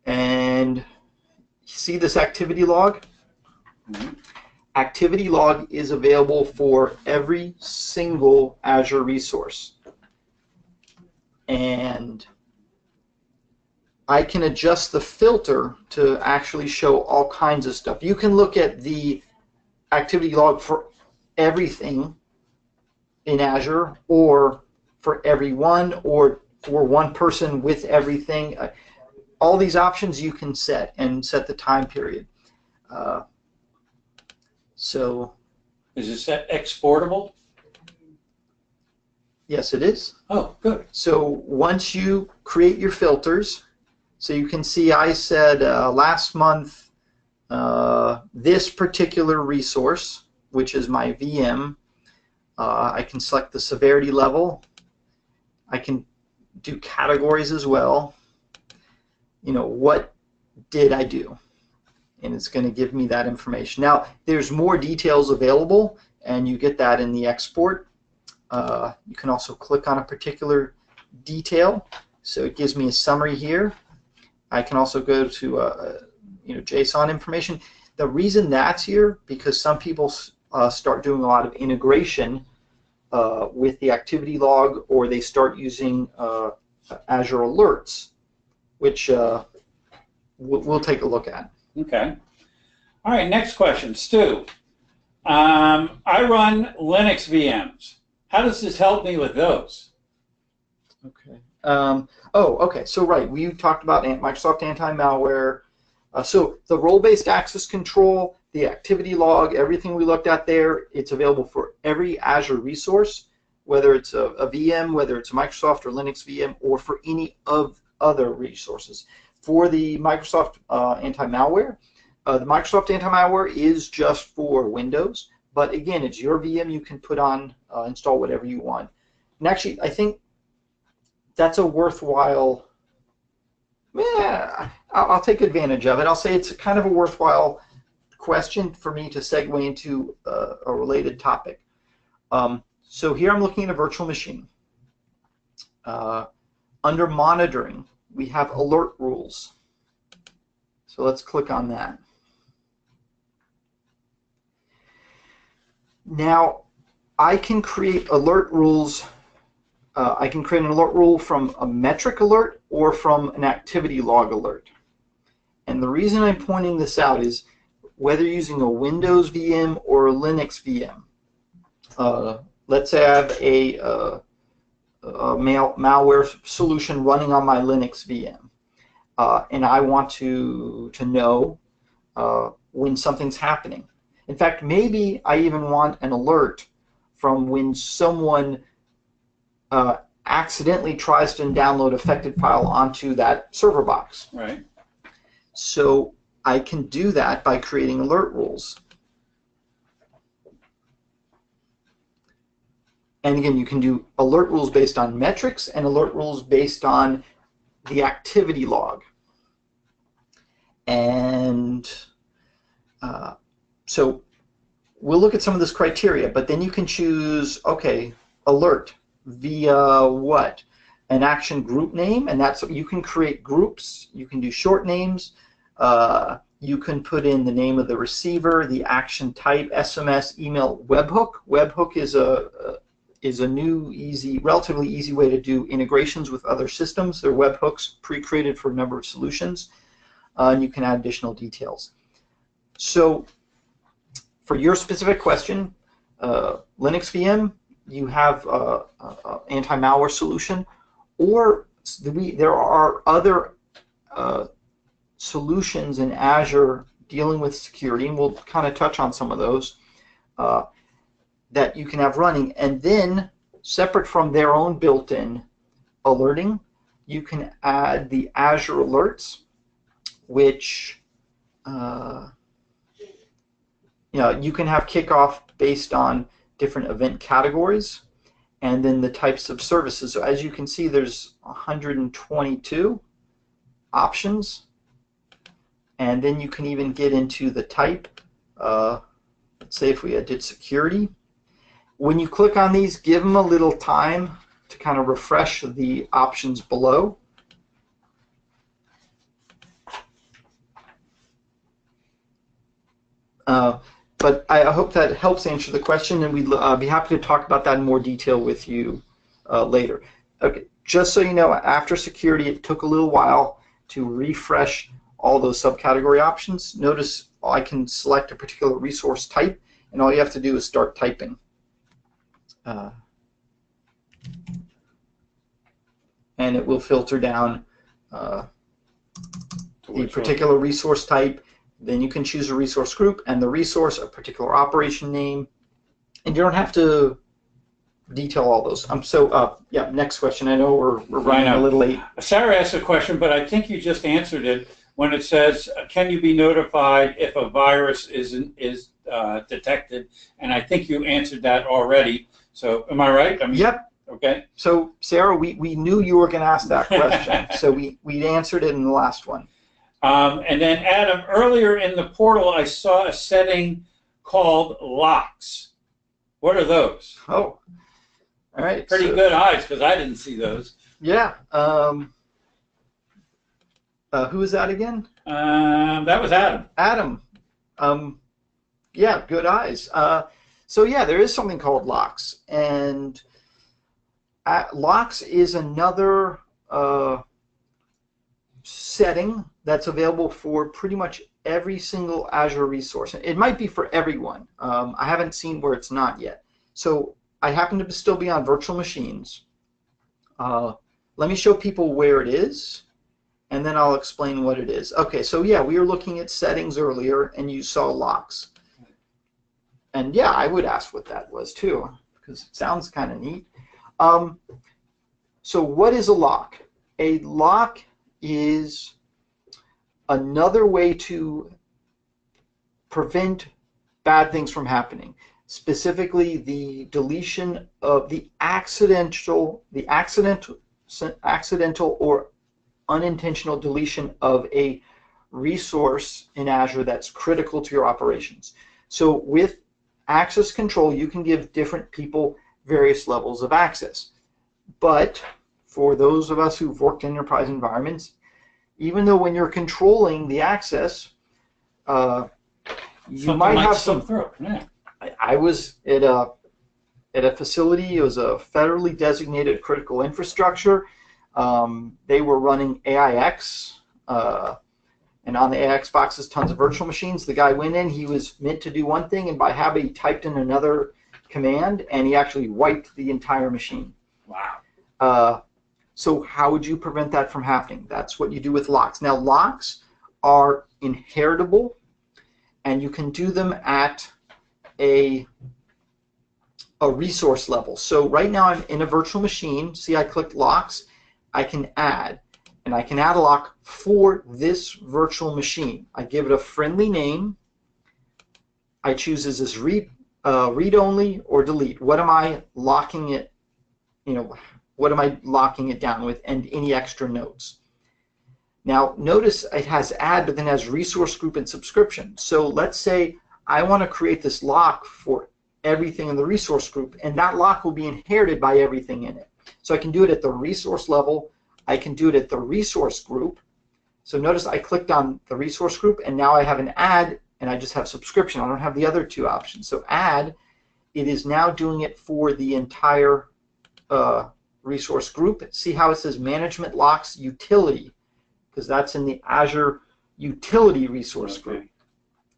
and see this activity log. Activity log is available for every single Azure resource, and I can adjust the filter to actually show all kinds of stuff. You can look at the activity log for everything in Azure, or for everyone, or for one person with everything. All these options you can set, and set the time period. So, is it exportable? Yes, it is. Oh, good. So once you create your filters, so you can see I said last month this particular resource, which is my VM, I can select the severity level. I can do categories as well. You know, what did I do? And it's going to give me that information. Now, there's more details available, and you get that in the export. You can also click on a particular detail, so it gives me a summary here. I can also go to you know, JSON information. The reason that's here because some people start doing a lot of integration with the activity log, or they start using Azure Alerts, which we'll take a look at. Okay. All right, next question. Stu, I run Linux VMs. How does this help me with those? Okay. Okay. So right, we talked about Microsoft Anti-Malware. So the role-based access control, the activity log, everything we looked at there, it's available for every Azure resource, whether it's a VM, whether it's a Microsoft or Linux VM, or for any of other resources. For the Microsoft Anti-Malware, the Microsoft Anti-Malware is just for Windows, but again, it's your VM. You can put on, install whatever you want. And actually, I think that's a worthwhile, I'll take advantage of it. I'll say it's kind of a worthwhile question for me to segue into a related topic. So here I'm looking at a virtual machine. Under monitoring, we have alert rules. So let's click on that. Now, I can create alert rules. I can create an alert rule from a metric alert or from an activity log alert. And the reason I'm pointing this out is whether you're using a Windows VM or a Linux VM. Let's say I have a malware solution running on my Linux VM, and I want to know when something's happening. In fact, maybe I even want an alert from when someone accidentally tries to download affected file onto that server box. Right. So I can do that by creating alert rules. And again, you can do alert rules based on metrics and alert rules based on the activity log. And so we'll look at some of this criteria, but then you can choose, okay, alert via what? An action group name, and that's, you can create groups, you can do short names, you can put in the name of the receiver, the action type, SMS, email, webhook. Webhook is a new, easy, relatively easy way to do integrations with other systems. They're webhooks pre-created for a number of solutions, and you can add additional details. So for your specific question, Linux VM, you have an anti-malware solution, or there are other solutions in Azure dealing with security, and we'll kind of touch on some of those, that you can have running. And then, separate from their own built-in alerting, you can add the Azure Alerts, which you can have kickoff based on different event categories, and then the types of services. So as you can see, there's 122 options, and then you can even get into the type. Let's say if we did security. When you click on these, give them a little time to kind of refresh the options below. But I hope that helps answer the question, and we'd be happy to talk about that in more detail with you later. Okay, just so you know, after security, it took a little while to refresh all those subcategory options. Notice I can select a particular resource type, and all you have to do is start typing. And it will filter down the particular resource type. Then you can choose a resource group, and the resource, a particular operation name. And you don't have to detail all those. Yeah, next question. I know we're running a little late. Sarah asked a question, but I think you just answered it when it says, can you be notified if a virus is detected? And I think you answered that already. So am I right? I mean, yep. Okay. So Sarah, we knew you were going to ask that question, so we answered it in the last one. And then Adam, earlier in the portal, I saw a setting called locks. What are those? Oh, all right. Pretty good eyes, because I didn't see those. Yeah. Who is that again? That was Adam. Adam. Yeah, good eyes. So yeah, there is something called locks, and locks is another setting that's available for pretty much every single Azure resource. It might be for everyone. I haven't seen where it's not yet. So I happen to still be on virtual machines. Let me show people where it is, and then I'll explain what it is. Okay, so yeah, we were looking at settings earlier, and you saw locks. And yeah, I would ask what that was too, because it sounds kind of neat. So what is a lock? A lock is another way to prevent bad things from happening. Specifically, the deletion of the accidental or unintentional deletion of a resource in Azure that's critical to your operations. So with access control, you can give different people various levels of access. But for those of us who've worked in enterprise environments, even though when you're controlling the access, you might have some. Yeah. I was at a facility. It was a federally designated critical infrastructure. They were running AIX, and on the AIX boxes, tons of virtual machines. The guy went in. He was meant to do one thing, and by habit, he typed in another command, and he actually wiped the entire machine. Wow. So how would you prevent that from happening? That's what you do with locks. Now, locks are inheritable, and you can do them at a resource level. So right now I'm in a virtual machine. See, I clicked locks. I can add, and I can add a lock for this virtual machine. I give it a friendly name. I choose as this read only or delete. What am I locking it? What am I locking it down with, and any extra notes? Now, notice it has add, but then has resource group and subscription. So let's say I want to create this lock for everything in the resource group, and that lock will be inherited by everything in it. So I can do it at the resource level. I can do it at the resource group. So notice I clicked on the resource group, and now I have an add, and I just have subscription. I don't have the other two options. So add, it is now doing it for the entire resource group. See how it says management locks utility, because that's in the Azure utility resource group.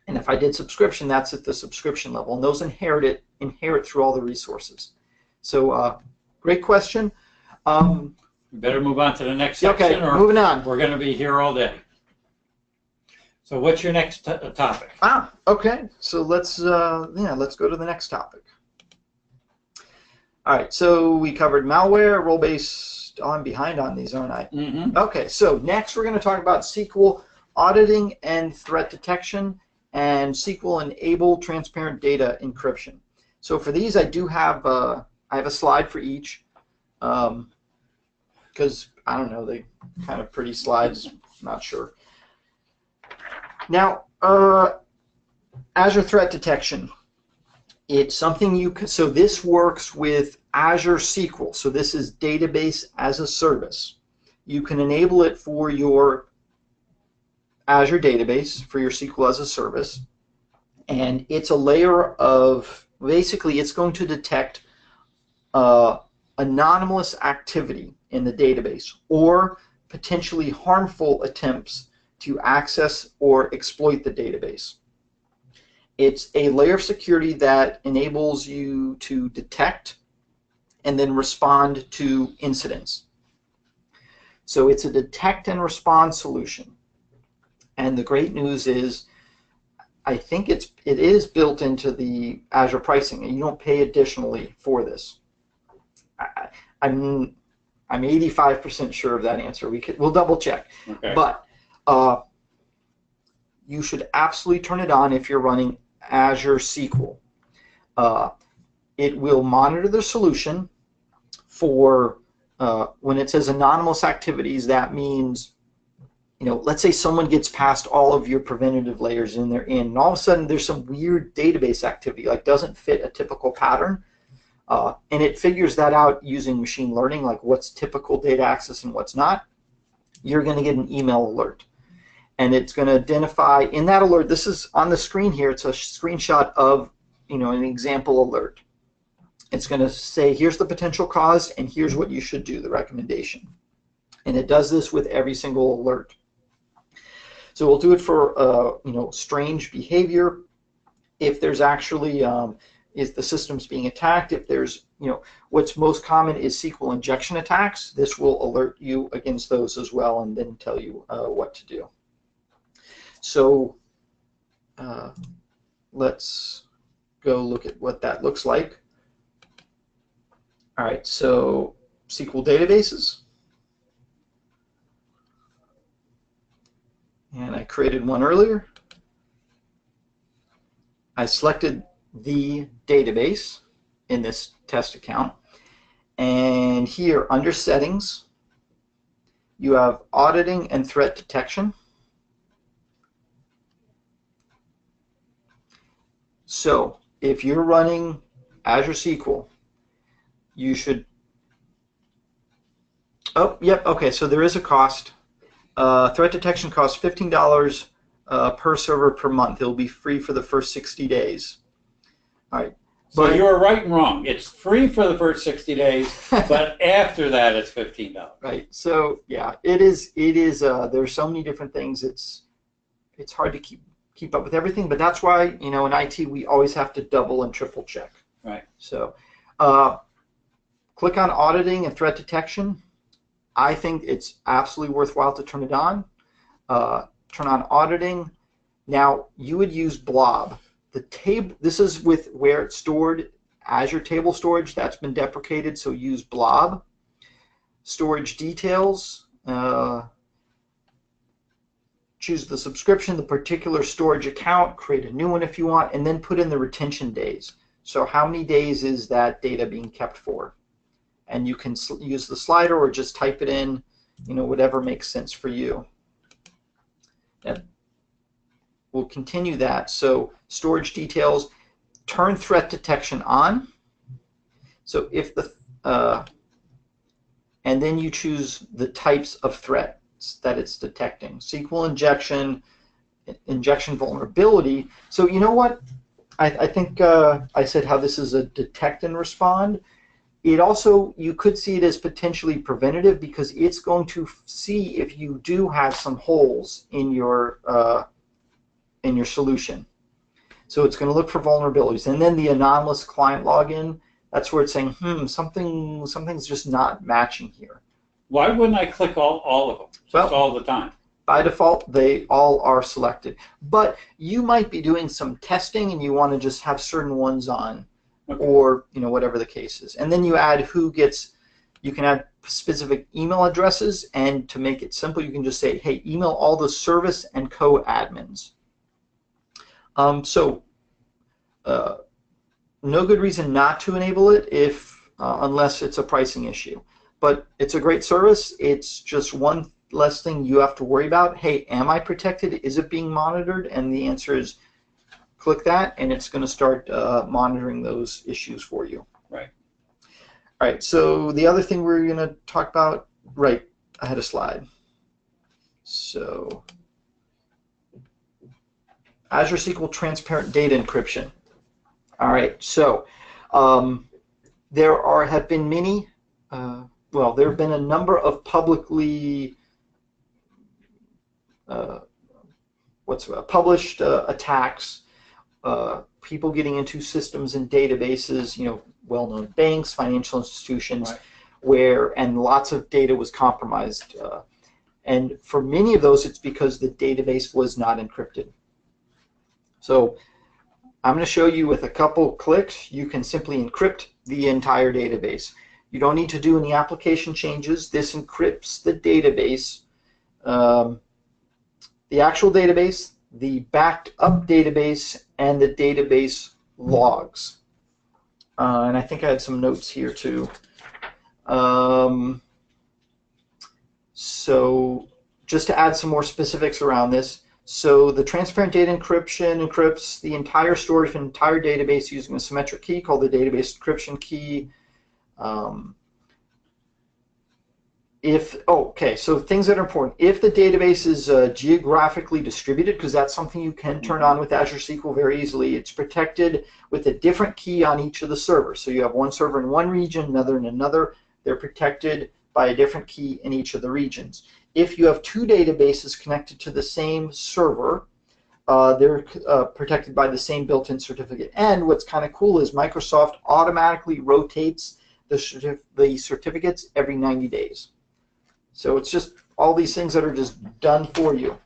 And if I did subscription, that's at the subscription level, and those inherit through all the resources. So great question. We better move on to the next section. Okay, moving on. We're going to be here all day. So what's your next topic? Okay. So let's go to the next topic. All right, so we covered malware, role-based. Oh, I'm behind on these, aren't I? Mm-hmm. Okay, so next we're going to talk about SQL auditing and threat detection, and SQL enable transparent data encryption. So for these, I do have I have a slide for each, because I don't know, they kind of pretty slides. I'm not sure. Now, Azure threat detection. It's something you can, so this works with Azure SQL. So this is database as a service. You can enable it for your Azure database, for your SQL as a service. And it's a layer of, basically it's going to detect anomalous activity in the database or potentially harmful attempts to access or exploit the database. It's a layer of security that enables you to detect and then respond to incidents. So it's a detect and respond solution. And the great news is, I think it is built into the Azure pricing, and you don't pay additionally for this. I'm 85% sure of that answer. We'll double check. Okay. But you should absolutely turn it on if you're running Azure SQL. It will monitor the solution for when it says anonymous activities. That means, let's say someone gets past all of your preventative layers and they're in, and all of a sudden there's some weird database activity, like doesn't fit a typical pattern, and it figures that out using machine learning, like what's typical data access and what's not. You're going to get an email alert, and it's going to identify in that alert. This is on the screen here. It's a screenshot of an example alert. It's going to say, here's the potential cause and here's what you should do, the recommendation. And it does this with every single alert. So we'll do it for strange behavior. If there's actually is the system's being attacked. If there's what's most common is SQL injection attacks. This will alert you against those as well, and then tell you what to do. So let's go look at what that looks like. All right, so SQL databases. And I created one earlier. I selected the database in this test account. And here under settings, you have auditing and threat detection. So if you're running Azure SQL, you should, okay, so there is a cost. Threat detection costs $15 per server per month. It'll be free for the first 60 days. All right. So you're right and wrong. It's free for the first 60 days, but after that it's $15. Right. So yeah, it is. There's so many different things. It's hard to keep up with everything, but that's why in IT we always have to double and triple check. Right. So click on auditing and threat detection. I think it's absolutely worthwhile to turn it on. Turn on auditing. Now you would use blob. The table. This is with where it's stored. Azure table storage, that's been deprecated, so use blob. Storage details. Choose the subscription, the particular storage account, create a new one if you want, and then put in the retention days. So how many days is that data being kept for? And you can use the slider or just type it in, whatever makes sense for you. And we'll continue that. So storage details, turn threat detection on. So if and then you choose the types of threats that it's detecting. SQL injection, injection vulnerability. So you know what? I think I said how this is a detect and respond. It also, you could see it as potentially preventative because it's going to see if you do have some holes in your solution. So it's going to look for vulnerabilities. And then the anonymous client login, that's where it's saying, something's just not matching here. Why wouldn't I click all of them, just all the time? By default, they all are selected. But you might be doing some testing and you want to just have certain ones on. Okay. Or whatever the case is, and then you add who gets. You can add specific email addresses, and to make it simple, you can just say, "Hey, email all the service and co-admins." No good reason not to enable it unless it's a pricing issue. But it's a great service. It's just one less thing you have to worry about. Hey, am I protected? Is it being monitored? And the answer is. Click that, and it's going to start monitoring those issues for you. Right. All right. So the other thing we're going to talk about, right? I had a slide. So Azure SQL transparent data encryption. All right. So there have been many. There have been a number of publicly published attacks. People getting into systems and databases, well-known banks, financial institutions, right. And lots of data was compromised. And for many of those, it's because the database was not encrypted. So I'm going to show you with a couple clicks, you can simply encrypt the entire database. You don't need to do any application changes. This encrypts the database, the actual database, the backed up database, and the database logs. And I think I had some notes here too. So just to add some more specifics around this, so the transparent data encryption encrypts the entire storage of an entire database using a symmetric key called the database encryption key. So things that are important. If the database is geographically distributed, because that's something you can turn on with Azure SQL very easily, it's protected with a different key on each of the servers. So you have one server in one region, another in another. They're protected by a different key in each of the regions. If you have two databases connected to the same server, they're protected by the same built-in certificate. And what's kind of cool is Microsoft automatically rotates the certificates every 90 days. So it's just all these things that are just done for you.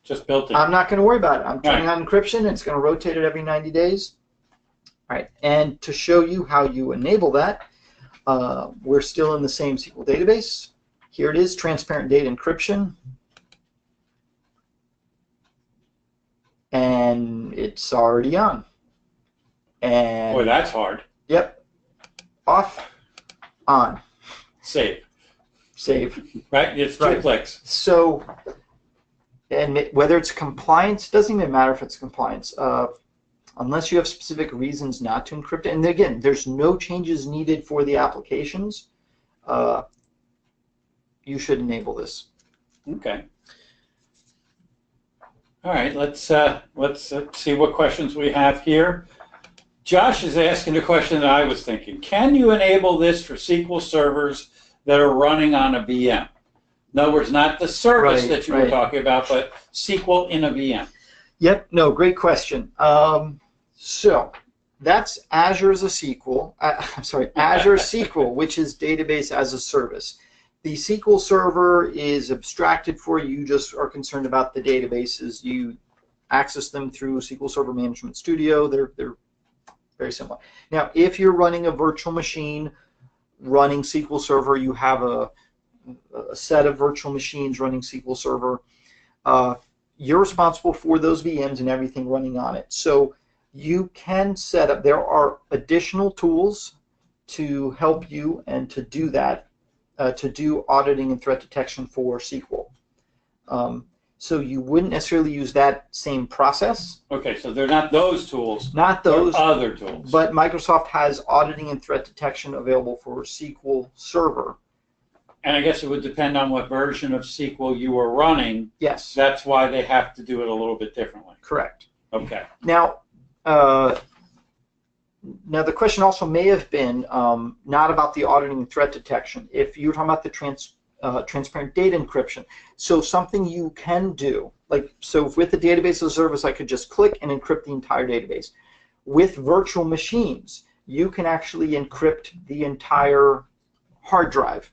Just built in. I'm not going to worry about it. I'm turning on encryption. It's going to rotate it every 90 days. All right. And to show you how you enable that, we're still in the same SQL database. Here it is, transparent data encryption. And it's already on. And boy, that's hard. Yep. Off, on. Save. Save. Right? It's two clicks. So, and whether it's compliance, doesn't even matter if it's compliance, unless you have specific reasons not to encrypt it. And again, there's no changes needed for the applications. You should enable this. Okay. All right. Let's see what questions we have here. Josh is asking a question that I was thinking. Can you enable this for SQL servers that are running on a VM? In other words, not the service that you were talking about, but SQL in a VM. Yep. No, great question. So that's Azure as a SQL. Azure SQL, which is database as a service. The SQL server is abstracted for you. You just are concerned about the databases. You access them through SQL Server Management Studio. They're very similar. Now, if you're running a virtual machine running SQL Server, you have a set of virtual machines running SQL Server. You're responsible for those VMs and everything running on it. So you can set up, there are additional tools to help you and to do that, to do auditing and threat detection for SQL. So you wouldn't necessarily use that same process. Okay, so they're not those tools. Not those. They're other tools. But Microsoft has auditing and threat detection available for SQL Server. And I guess it would depend on what version of SQL you were running. Yes. That's why they have to do it a little bit differently. Correct. Okay. Now the question also may have been not about the auditing and threat detection. If you're talking about the transparent data encryption, so something you can do, like, so with the database as a service, I could just click and encrypt the entire database. With virtual machines, you can actually encrypt the entire hard drive.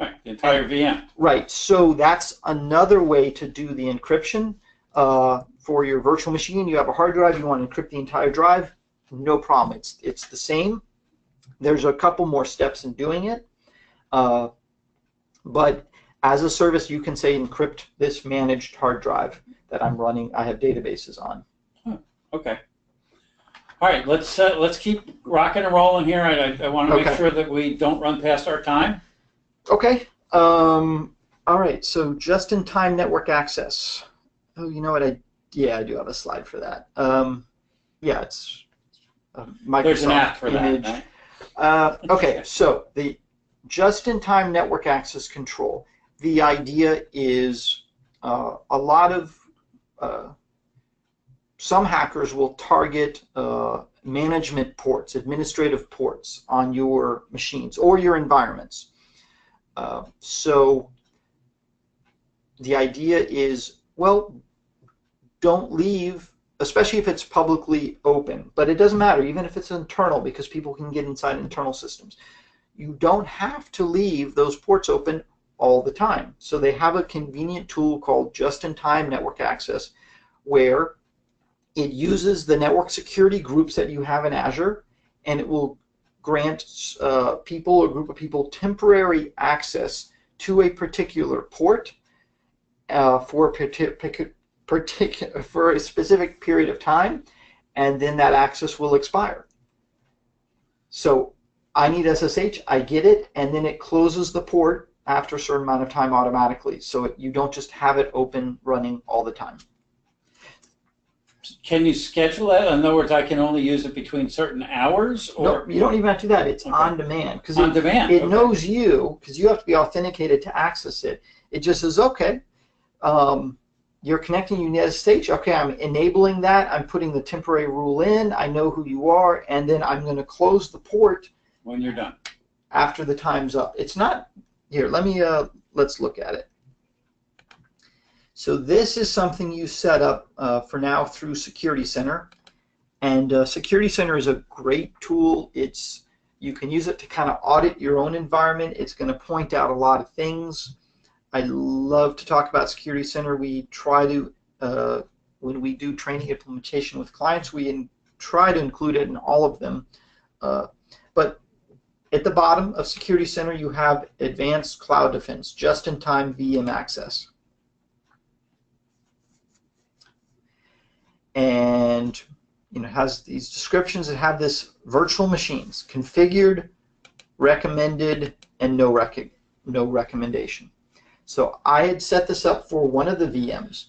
Right, the entire VM. Right, so that's another way to do the encryption. For your virtual machine, you have a hard drive, you want to encrypt the entire drive, no problem. It's the same. There's a couple more steps in doing it. But as a service, you can say encrypt this managed hard drive that I'm running. I have databases on. Okay. All right. Let's keep rocking and rolling here. I want to make sure that we don't run past our time. Okay. All right. So just-in-time network access. Oh, you know what? I do have a slide for that. Yeah, it's Microsoft There's an app for image. that. Right? Okay. So the just-in-time network access control. The idea is a lot of some hackers will target management ports, administrative ports on your machines or your environments. So the idea is, well, don't leave, especially if it's publicly open, but it doesn't matter, even if it's internal, because people can get inside internal systems. You don't have to leave those ports open all the time. So they have a convenient tool called just-in-time network access, where it uses the network security groups that you have in Azure, and it will grant people, a group of people, temporary access to a particular port for a specific period of time, and then that access will expire. So I need SSH, I get it, and then it closes the port after a certain amount of time automatically. So you don't just have it open running all the time. Can you schedule that? In other words, I can only use it between certain hours? Or? No, you don't even have to do that. It's okay. on demand. Because on demand. It okay. knows you, because you have to be authenticated to access it. It just says, okay, you're connecting, you need SSH. Okay, I'm enabling that. I'm putting the temporary rule in. I know who you are, and then I'm going to close the port when you're done. After the time's up. It's not here. Let's look at it. So this is something you set up for now through Security Center, and Security Center is a great tool. You can use it to kind of audit your own environment. It's going to point out a lot of things. I love to talk about Security Center. We try to, when we do training implementation with clients, we try to include it in all of them. But at the bottom of Security Center, you have Advanced Cloud Defense, just-in-time VM access. And it has these descriptions that have this virtual machines, configured, recommended, and no recommendation. So I had set this up for one of the VMs.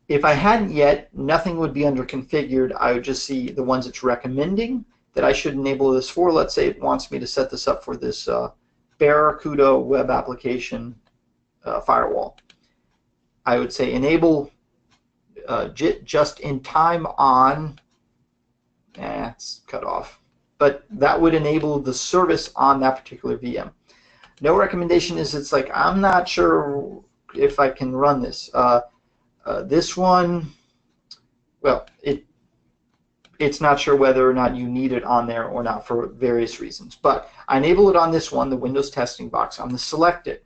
If I hadn't yet, nothing would be under configured. I would just see the ones it's recommending that I should enable this for. Let's say it wants me to set this up for this Barracuda web application firewall. I would say enable just in time on, it's cut off, but that would enable the service on that particular VM. No recommendation is it's like, I'm not sure if I can run this. This one, well, it's not sure whether or not you need it on there or not for various reasons. But I enable it on this one, the Windows testing box. I'm going to select it.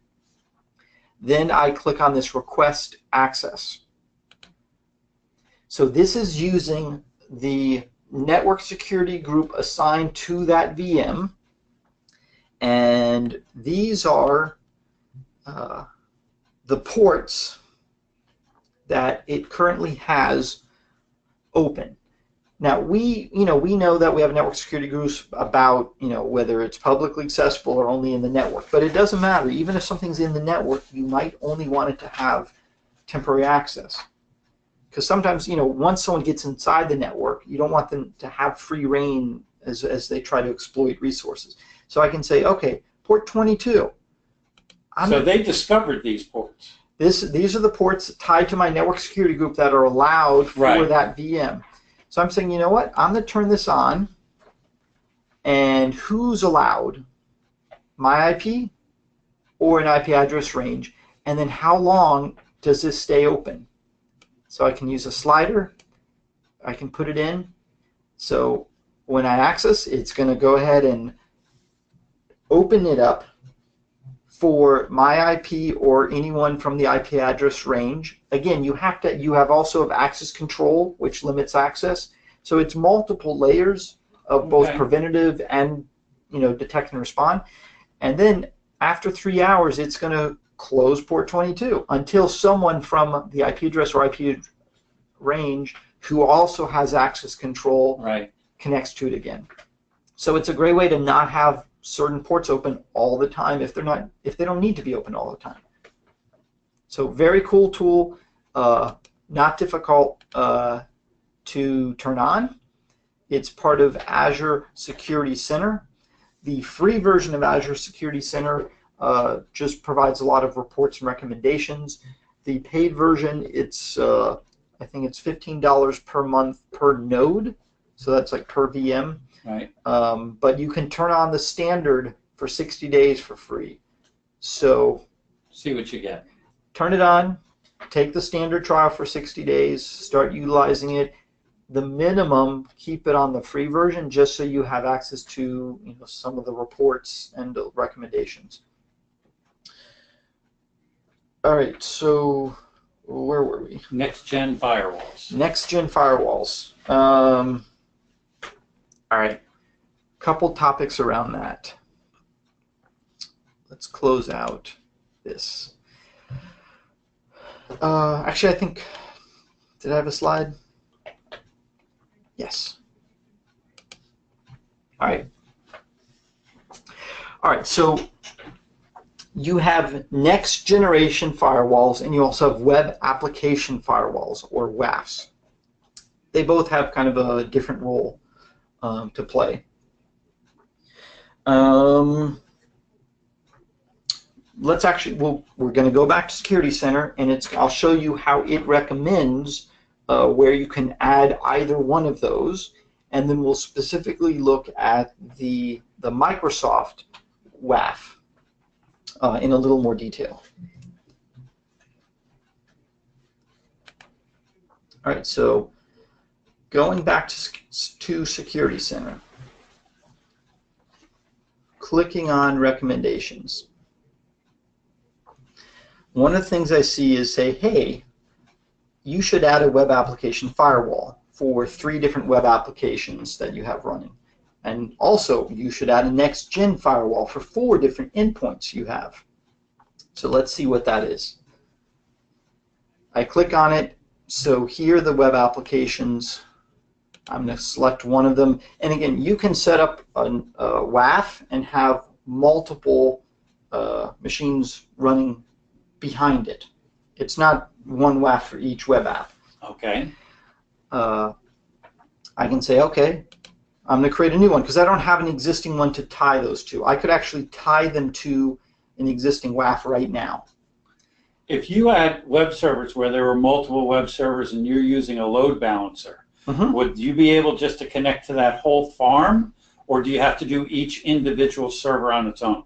Then I click on this request access. So this is using the network security group assigned to that VM, and these are the ports that it currently has open. Now we know that we have network security groups about whether it's publicly accessible or only in the network, but it doesn't matter. Even if something's in the network, you might only want it to have temporary access. Because sometimes, once someone gets inside the network, you don't want them to have free reign as they try to exploit resources. So I can say, okay, port 22. So they discovered these ports. These are the ports tied to my network security group that are allowed for that VM. So I'm saying, you know what? I'm going to turn this on, and who's allowed? My IP or an IP address range, and then how long does this stay open? So I can use a slider. I can put it in. So when I access, it's going to go ahead and open it up for my IP or anyone from the IP address range. Again, you have also access control, which limits access. So it's multiple layers of both preventative and detect and respond. And then after 3 hours, it's going to close port 22 until someone from the IP address or IP range who also has access control connects to it again. So it's a great way to not have certain ports open all the time if they don't need to be open all the time. So very cool tool, not difficult to turn on. It's part of Azure Security Center. The free version of Azure Security Center just provides a lot of reports and recommendations. The paid version, I think it's $15 per month per node, so that's like per VM. Right. But you can turn on the standard for 60 days for free. So see what you get. Turn it on, take the standard trial for 60 days, start utilizing it. The minimum, keep it on the free version just so you have access to some of the reports and the recommendations. All right, so where were we? Next-gen firewalls. Next-gen firewalls. All right, couple topics around that. Let's close out this. Actually, I think, did I have a slide? Yes. All right. All right, so you have next generation firewalls and you also have web application firewalls, or WAFs. They both have kind of a different role to play. Let's actually, we're going to go back to Security Center, and I'll show you how it recommends where you can add either one of those, and then we'll specifically look at the Microsoft WAF in a little more detail. All right, so going back to Security Center, clicking on recommendations. One of the things I see is say, hey, you should add a web application firewall for 3 different web applications that you have running. And also, you should add a next-gen firewall for 4 different endpoints you have. So let's see what that is. I click on it. So here are the web applications. I'm going to select one of them. And again, you can set up a WAF and have multiple machines running behind it. It's not one WAF for each web app. Okay. I can say, okay, I'm going to create a new one because I don't have an existing one to tie those to. I could actually tie them to an existing WAF right now. If you had web servers where there were multiple web servers and you're using a load balancer, would you be able just to connect to that whole farm, or do you have to do each individual server on its own?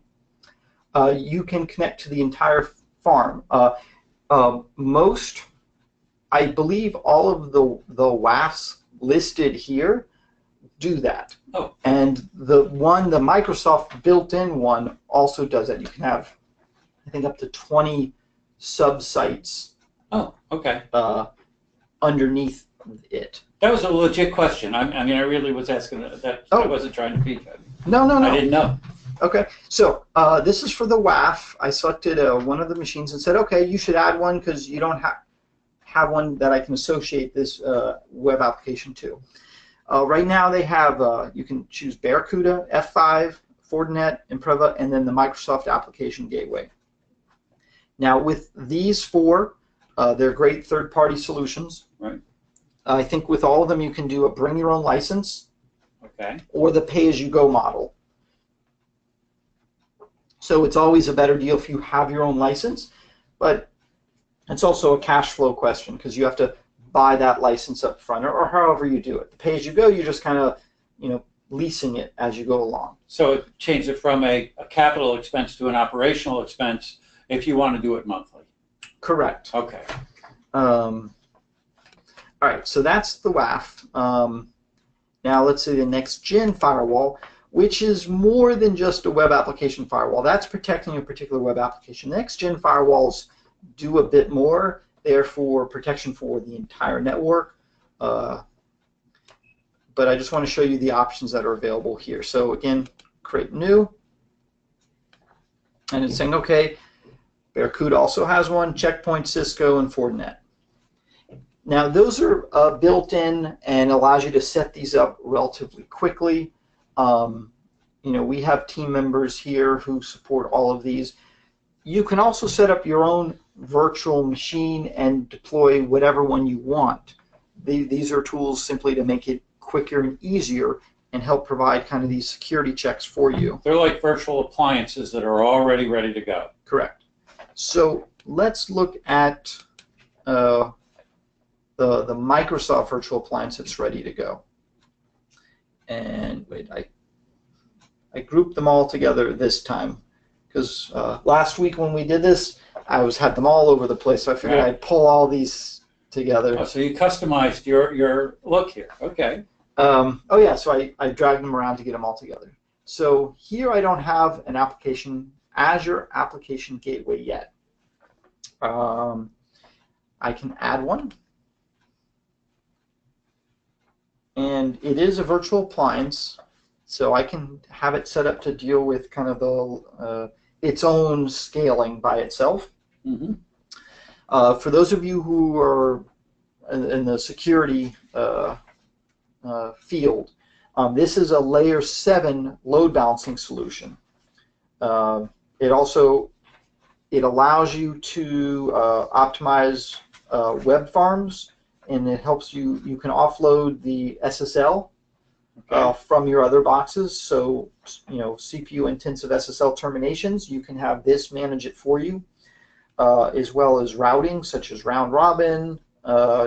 You can connect to the entire farm. I believe all of the WAFs listed here do that. Oh. And the Microsoft built-in one also does that. You can have, I think, up to 20 sub-sites. Oh, okay. Underneath it. That was a legit question. I mean, I really was asking that. Oh. I wasn't trying to beat that. No. I didn't know. Okay, so this is for the WAF. I selected one of the machines and said, okay, you should add one because you don't have one that I can associate this web application to. Right now they have, you can choose Barracuda, F5, Fortinet, Impreva, and then the Microsoft Application Gateway. Now with these 4, they're great third-party solutions. Right. I think with all of them you can do a bring your own license, okay, or the pay-as-you-go model. So it's always a better deal if you have your own license, but it's also a cash flow question because you have to buy that license up front, or however you do it. The pay-as-you-go, you're just kind of, leasing it as you go along. So it changed it from a capital expense to an operational expense if you want to do it monthly. Correct. Okay. All right, so that's the WAF. Now let's say the next-gen firewall, which is more than just a web application firewall. That's protecting a particular web application. Next-gen firewalls do a bit more, therefore protection for the entire network. But I just want to show you the options that are available here. So again, create new, and it's saying, okay, Barracuda also has one, Checkpoint, Cisco, and Fortinet. Now those are built in and allows you to set these up relatively quickly. We have team members here who support all of these. You can also set up your own virtual machine and deploy whatever one you want. These are tools simply to make it quicker and easier and help provide kind of these security checks for you. They're like virtual appliances that are already ready to go. Correct. So let's look at the Microsoft virtual appliance that's ready to go. And wait, I grouped them all together this time because last week when we did this, I had them all over the place, so I figured I'd pull all these together. Oh, so you customized your look here. Okay. Oh yeah, so I dragged them around to get them all together. So here I don't have an Azure Application Gateway yet. I can add one. And it is a virtual appliance. So I can have it set up to deal with kind of the its own scaling by itself. Mm-hmm. For those of you who are in the security field, this is a layer 7 load balancing solution. It allows you to optimize web farms, and it helps you can offload the SSL from your other boxes. So, CPU intensive SSL terminations, you can have this manage it for you, as well as routing such as round robin,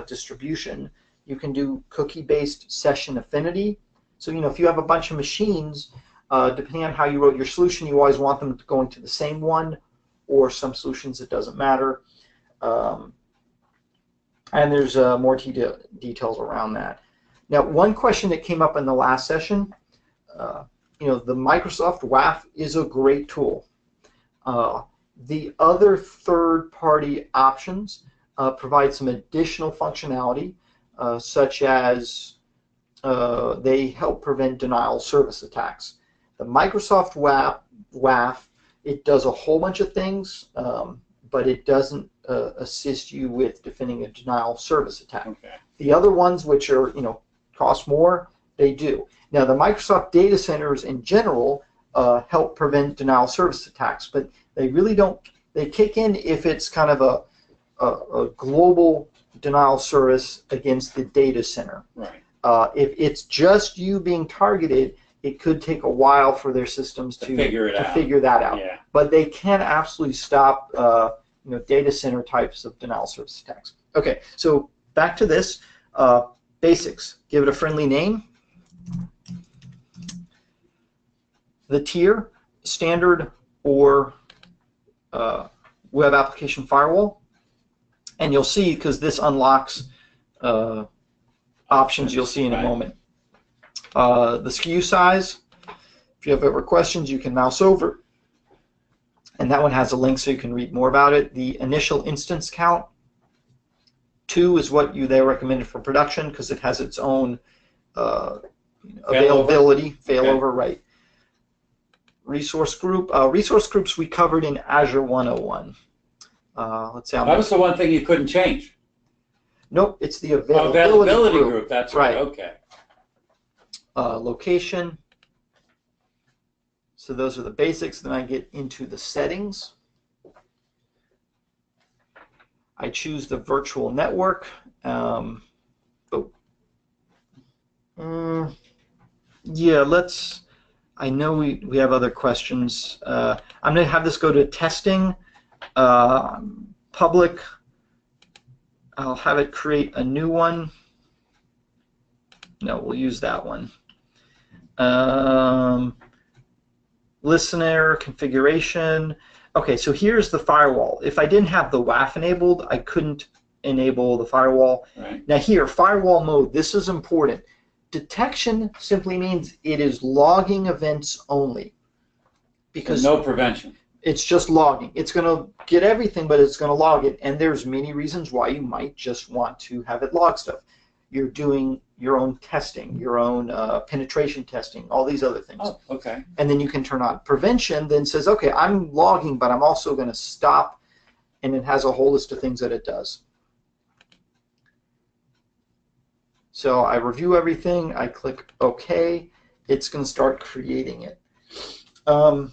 distribution. You can do cookie-based session affinity. So, if you have a bunch of machines, depending on how you wrote your solution, you always want them to go into the same one, or some solutions it doesn't matter. And there's more details around that. Now, one question that came up in the last session, the Microsoft WAF is a great tool. The other third-party options provide some additional functionality, such as they help prevent denial of service attacks. The Microsoft WAF, it does a whole bunch of things, but it doesn't assist you with defending a denial of service attack. Okay. The other ones, which are cost more, they do. Now, the Microsoft data centers in general help prevent denial of service attacks, but they really don't. They kick in if it's kind of a global denial of service against the data center. Right. If it's just you being targeted, it could take a while for their systems to figure that out. Yeah. But they can absolutely stop data center types of denial of service attacks. Okay, so back to this. Basics. Give it a friendly name. The tier, standard or web application firewall. And you'll see, because this unlocks options you'll see in a moment. The SKU size. If you have ever questions, you can mouse over. And that one has a link so you can read more about it. The initial instance count. 2 is what they recommended for production because it has its own availability, failover, right. Resource group. Resource groups we covered in Azure 101. Let's see. That was the one thing you couldn't change. Nope, it's the availability group. That's right. Okay. Location. So those are the basics. Then I get into the settings. I choose the virtual network. Yeah, let's. I know we have other questions. I'm going to have this go to testing. Public. I'll have it create a new one. No, we'll use that one. Listener configuration. Okay, so here's the firewall. If I didn't have the WAF enabled, I couldn't enable the firewall. Right. Now here, firewall mode, this is important. Detection simply means it is logging events only. Because no prevention. It's just logging. It's going to get everything, but it's going to log it. And there's many reasons why you might just want to have it log stuff. You're doing your own testing, your own penetration testing, all these other things. Oh, okay. And then you can turn on prevention, then says, okay, I'm logging, but I'm also going to stop, and it has a whole list of things that it does. So I review everything, I click OK, it's going to start creating it. Why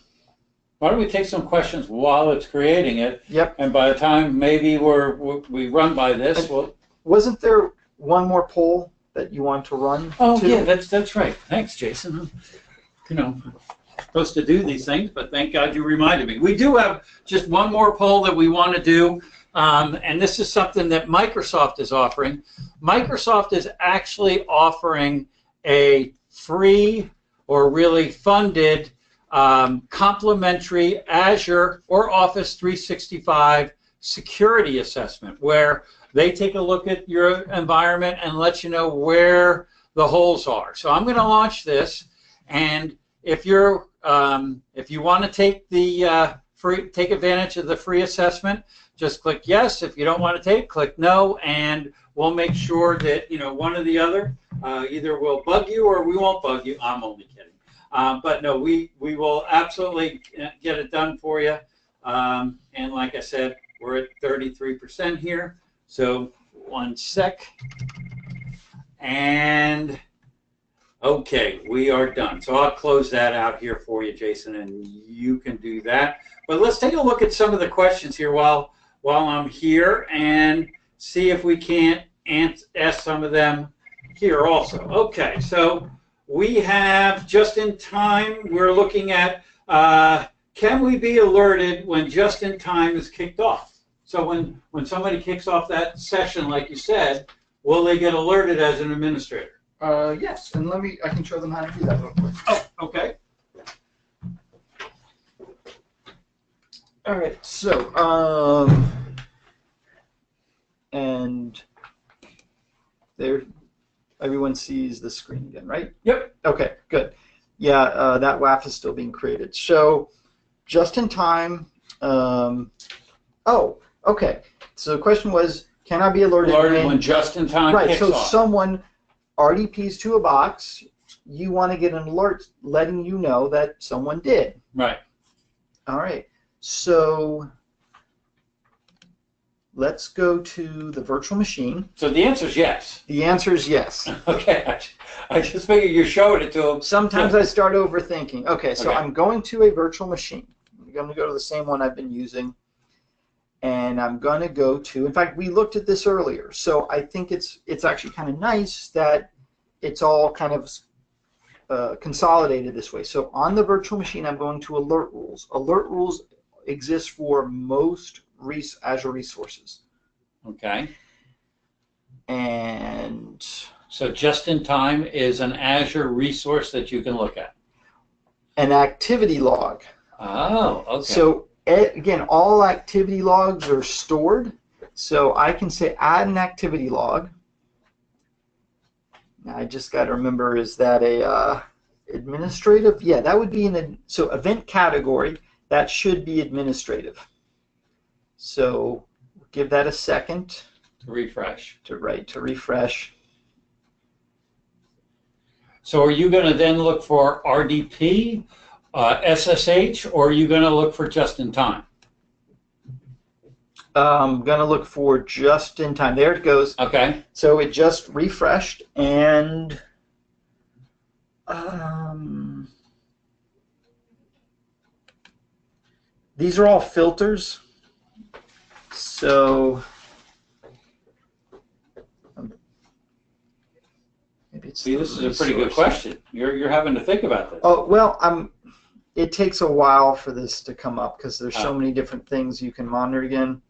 don't we take some questions while it's creating it? Yep. And by the time maybe we run by this, wasn't there one more poll that you want to run? Oh, yeah, that's right. Thanks, Jason. Supposed to do these things, but thank God you reminded me. We do have just one more poll that we want to do, and this is something that Microsoft is offering. Microsoft is actually offering a free or really funded complimentary Azure or Office 365 security assessment, where they take a look at your environment and let you know where the holes are. So I'm going to launch this, and if you want to take take advantage of the free assessment, just click yes. If you don't want to click no, and we'll make sure that one or the other either will bug you or we won't bug you. I'm only kidding. But no, we will absolutely get it done for you. And like I said, we're at 33% here. So one sec. And okay, we are done. So I'll close that out here for you, Jason, and you can do that. But let's take a look at some of the questions here while I'm here and see if we can't ask some of them here also. Okay, so we have just in time, we're looking at can we be alerted when just in time is kicked off? So when somebody kicks off that session, like you said, will they get alerted as an administrator? Yes, and I can show them how to do that real quick. Oh, okay. All right, so, and there, everyone sees the screen again, right? Yep. Okay, good. Yeah, that WAF is still being created. So, just in time, oh, okay. So the question was, can I be alerted when just in time right, kicks so off? Someone RDPs to a box, you want to get an alert letting you know that someone did. Right. All right. So let's go to the virtual machine. So the answer is yes. The answer is yes. Okay. I just figured you showed it to them. Sometimes I start overthinking. Okay, so Okay. I'm going to a virtual machine. I'm going to go to the same one I've been using. And I'm going to go to, in fact, we looked at this earlier. So I think it's actually kind of nice that it's all kind of consolidated this way. So on the virtual machine, I'm going to alert rules. Alert rules exist for most Azure resources. Okay. And so just in time is an Azure resource that you can look at. An activity log. Oh, okay. So again, all activity logs are stored. So I can say add an activity log. Now I just got to remember, is that a administrative? Yeah, that would be so event category. That should be administrative. So give that a second. To refresh. To refresh. So are you going to then look for RDP, SSH, or are you going to look for just in time? I'm going to look for just in time. There it goes. Okay. So it just refreshed, and these are all filters. So maybe it's. See, this is a pretty good question. You're having to think about this. Oh well, it takes a while for this to come up because there's so many different things you can monitor again.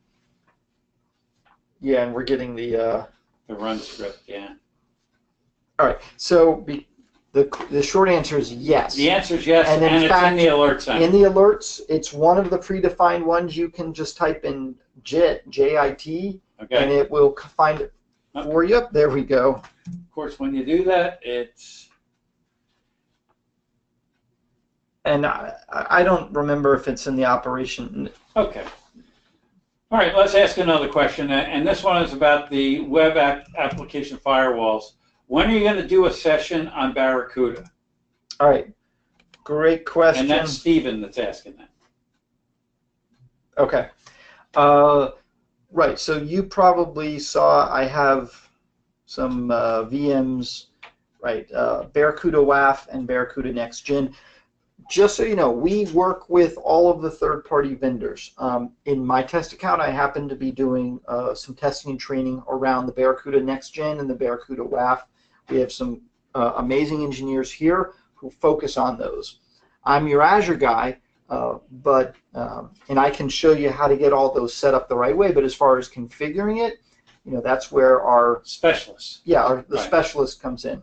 Yeah, and we're getting the run script. Yeah. All right. So the short answer is yes. The answer is yes, and it's fact, in the alert center. In the alerts, it's one of the predefined ones. You can just type in JIT, J-I-T, okay. And it will find it for you. There we go. Of course, when you do that, it's... And I don't remember if it's in the operation. Okay. All right, let's ask another question, and this one is about the web application firewalls. When are you going to do a session on Barracuda? All right, great question. And that's Stephen that's asking that. Okay. Right, so you probably saw I have some VMs, right, Barracuda WAF and Barracuda Next Gen. Just so you know, we work with all of the third-party vendors. In my test account, I happen to be doing some testing and training around the Barracuda Next Gen and the Barracuda WAF. We have some amazing engineers here who focus on those. I'm your Azure guy, and I can show you how to get all those set up the right way. But as far as configuring it, that's where our specialist. Yeah, the specialist comes in.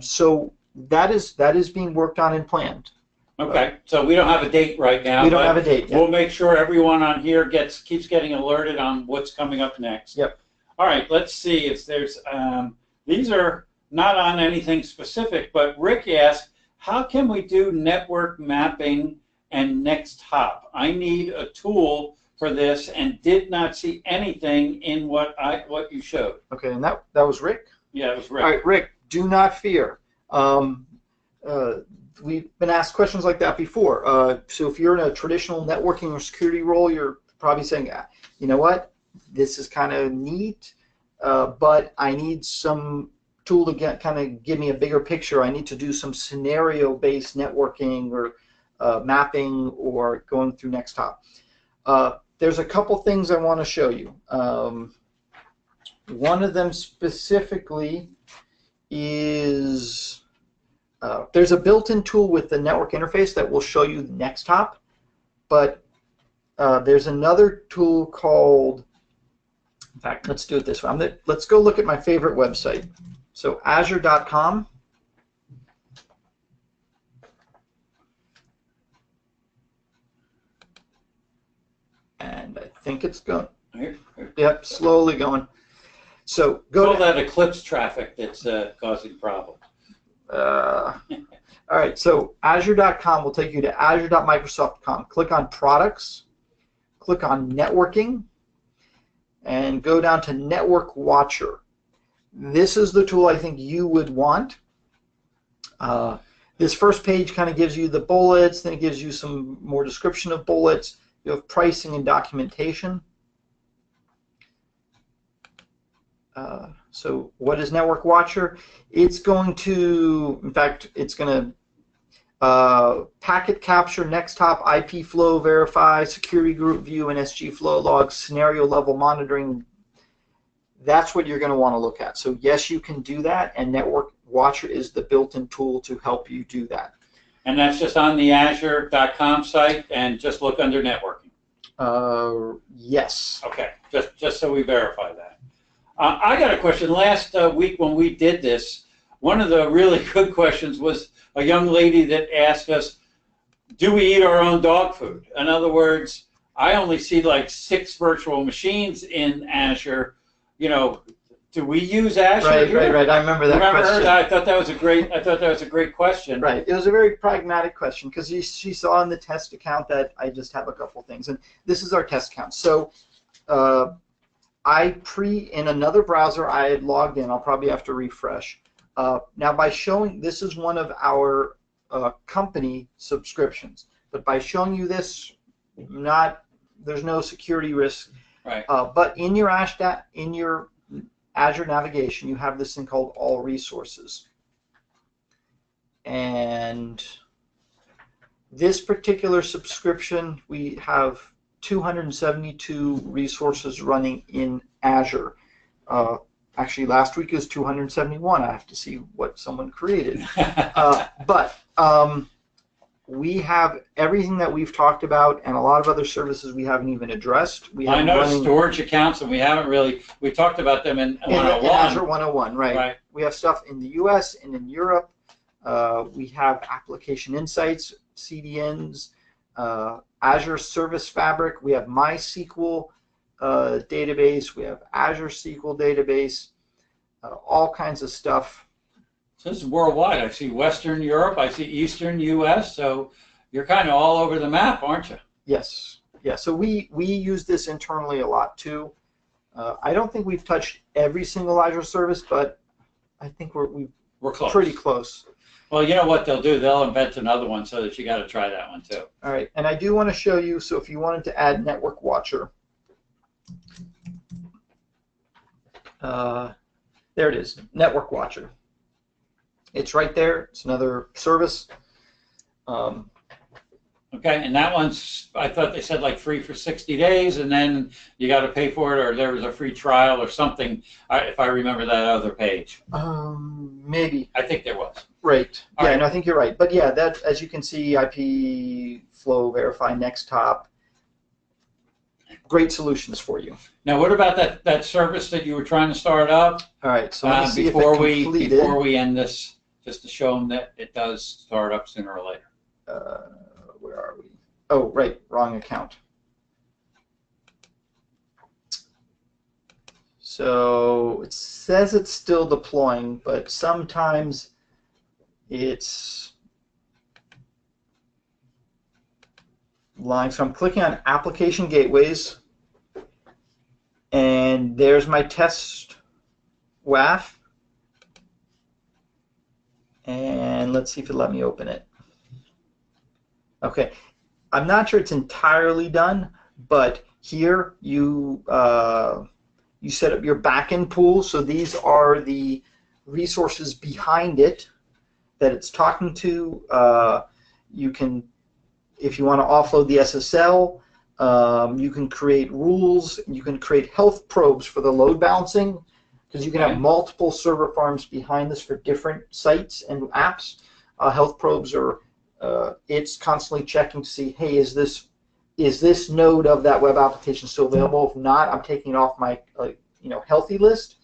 So that is being worked on and planned. Okay, so we don't have a date right now. We don't have a date yet. We'll make sure everyone on here keeps getting alerted on what's coming up next. Yep. All right, let's see if there's. These are not on anything specific, but Rick asked, how can we do network mapping and next hop? I need a tool for this and did not see anything in what you showed. Okay, and that was Rick? Yeah, it was Rick. All right, Rick, do not fear. we've been asked questions like that before. So if you're in a traditional networking or security role, you're probably saying, you know what, this is kind of neat, but I need some tool to kind of give me a bigger picture. I need to do some scenario-based networking or mapping or going through Nextop. There's a couple things I want to show you. One of them specifically is there's a built-in tool with the network interface that will show you Nextop, but there's another tool called, in fact, let's do it this way. Let's go look at my favorite website. So Azure.com. And I think it's going. Yep, slowly going. So go. All that Eclipse traffic that's causing problems. All right, so Azure.com will take you to Azure.Microsoft.com. Click on Products, click on Networking, and go down to Network Watcher. This is the tool I think you would want. This first page kind of gives you the bullets, then it gives you some more description of bullets. You have pricing and documentation. So what is Network Watcher? It's going to, in fact, it's going to packet capture, Nextop, IP flow verify, security group view, NSG flow logs, scenario level monitoring. That's what you're going to want to look at. So yes, you can do that, and Network Watcher is the built-in tool to help you do that. And that's just on the Azure.com site, and just look under networking. Yes. Okay, just so we verify that. I got a question. Last week when we did this, one of the really good questions was a young lady that asked us, do we eat our own dog food? In other words, I only see like 6 virtual machines in Azure. You know, do we use Azure? Right. I remember that question. I thought that was a great question. Right. It was a very pragmatic question because she saw in the test account that I just have a couple things, and this is our test account. So in another browser I had logged in. I'll probably have to refresh. Now by showing, this is one of our company subscriptions, but by showing you this, there's no security risk. Right. But in your Azure navigation, you have this thing called All Resources. And this particular subscription, we have 272 resources running in Azure. Actually, last week is 271. I have to see what someone created. But we have everything that we've talked about, and a lot of other services we haven't even addressed. I know storage accounts, and we haven't really. We talked about them in 101. In Azure 101, right? We have stuff in the U.S. and in Europe. We have application insights, CDNs, Azure Service Fabric. We have MySQL database. We have Azure SQL database. All kinds of stuff. So this is worldwide. I see Western Europe. I see Eastern U.S. So you're kind of all over the map, aren't you? Yes. Yeah. So we use this internally a lot too. I don't think we've touched every single Azure service, but I think we're close. Pretty close. Well, you know what they'll do? They'll invent another one so that you got to try that one too. All right. And I do want to show you. So if you wanted to add Network Watcher, there it is. Network Watcher. It's right there. It's another service. Okay, and that one's, I thought they said like free for 60 days, and then you got to pay for it, or there was a free trial or something, if I remember that other page. Maybe. I think there was. Right. All right. No, I think you're right. But yeah, that, as you can see, IP flow, verify, Nextop, great solutions for you. Now, what about that service that you were trying to start up? All right, so let me see before if it completed. Before we end this, just to show them that it does start up sooner or later. Where are we? Oh, right, wrong account. So it says it's still deploying, but sometimes it's lying. So I'm clicking on Application Gateways, and there's my test WAF. And let's see if it'll let me open it. Okay, I'm not sure it's entirely done, but here you you set up your backend pool. So these are the resources behind it that it's talking to. You can, if you want to offload the SSL, you can create rules. You can create health probes for the load balancing, because you can have multiple server farms behind this for different sites and apps. Health probes are it's constantly checking to see, hey, is this node of that web application still available? If not, I'm taking it off my healthy list.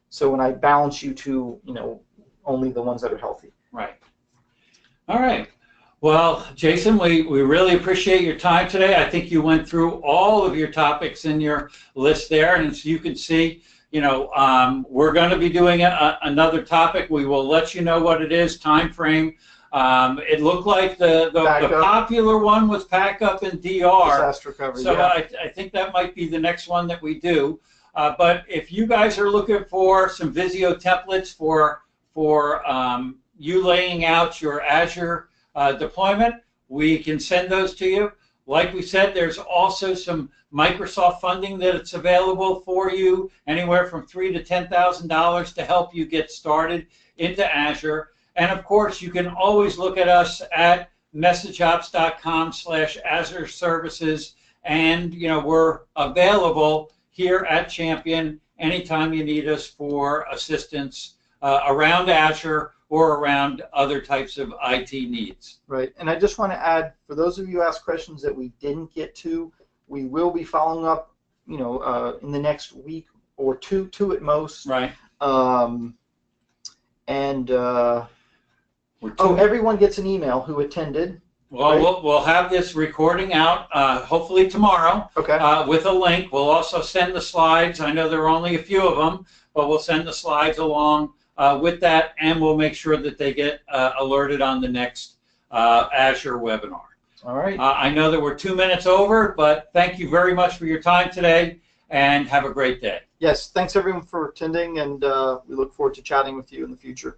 So when I balance you to only the ones that are healthy. Right. All right. Well, Jason, we really appreciate your time today. I think you went through all of your topics in your list there, and as you can see, we're going to be doing another topic. We will let you know what it is, time frame. It looked like the popular one was backup and DR. Disaster recovery. So yeah. I think that might be the next one that we do. But if you guys are looking for some Visio templates for you laying out your Azure deployment, we can send those to you. Like we said, there's also some Microsoft funding that it's available for you, anywhere from $3,000 to $10,000 to help you get started into Azure. And of course, you can always look at us at MessageOps.com/Azure Services, and we're available here at Champion anytime you need us for assistance around Azure or around other types of IT needs. Right, and I just want to add, for those of you who asked questions that we didn't get to, we will be following up, in the next week or two at most. Right. Everyone gets an email who attended. Well, right? we'll have this recording out hopefully tomorrow. Okay. With a link. We'll also send the slides. I know there are only a few of them, but we'll send the slides along with that, and we'll make sure that they get alerted on the next Azure webinar. All right. I know that we're 2 minutes over, but thank you very much for your time today, and have a great day. Yes, thanks everyone for attending, and we look forward to chatting with you in the future.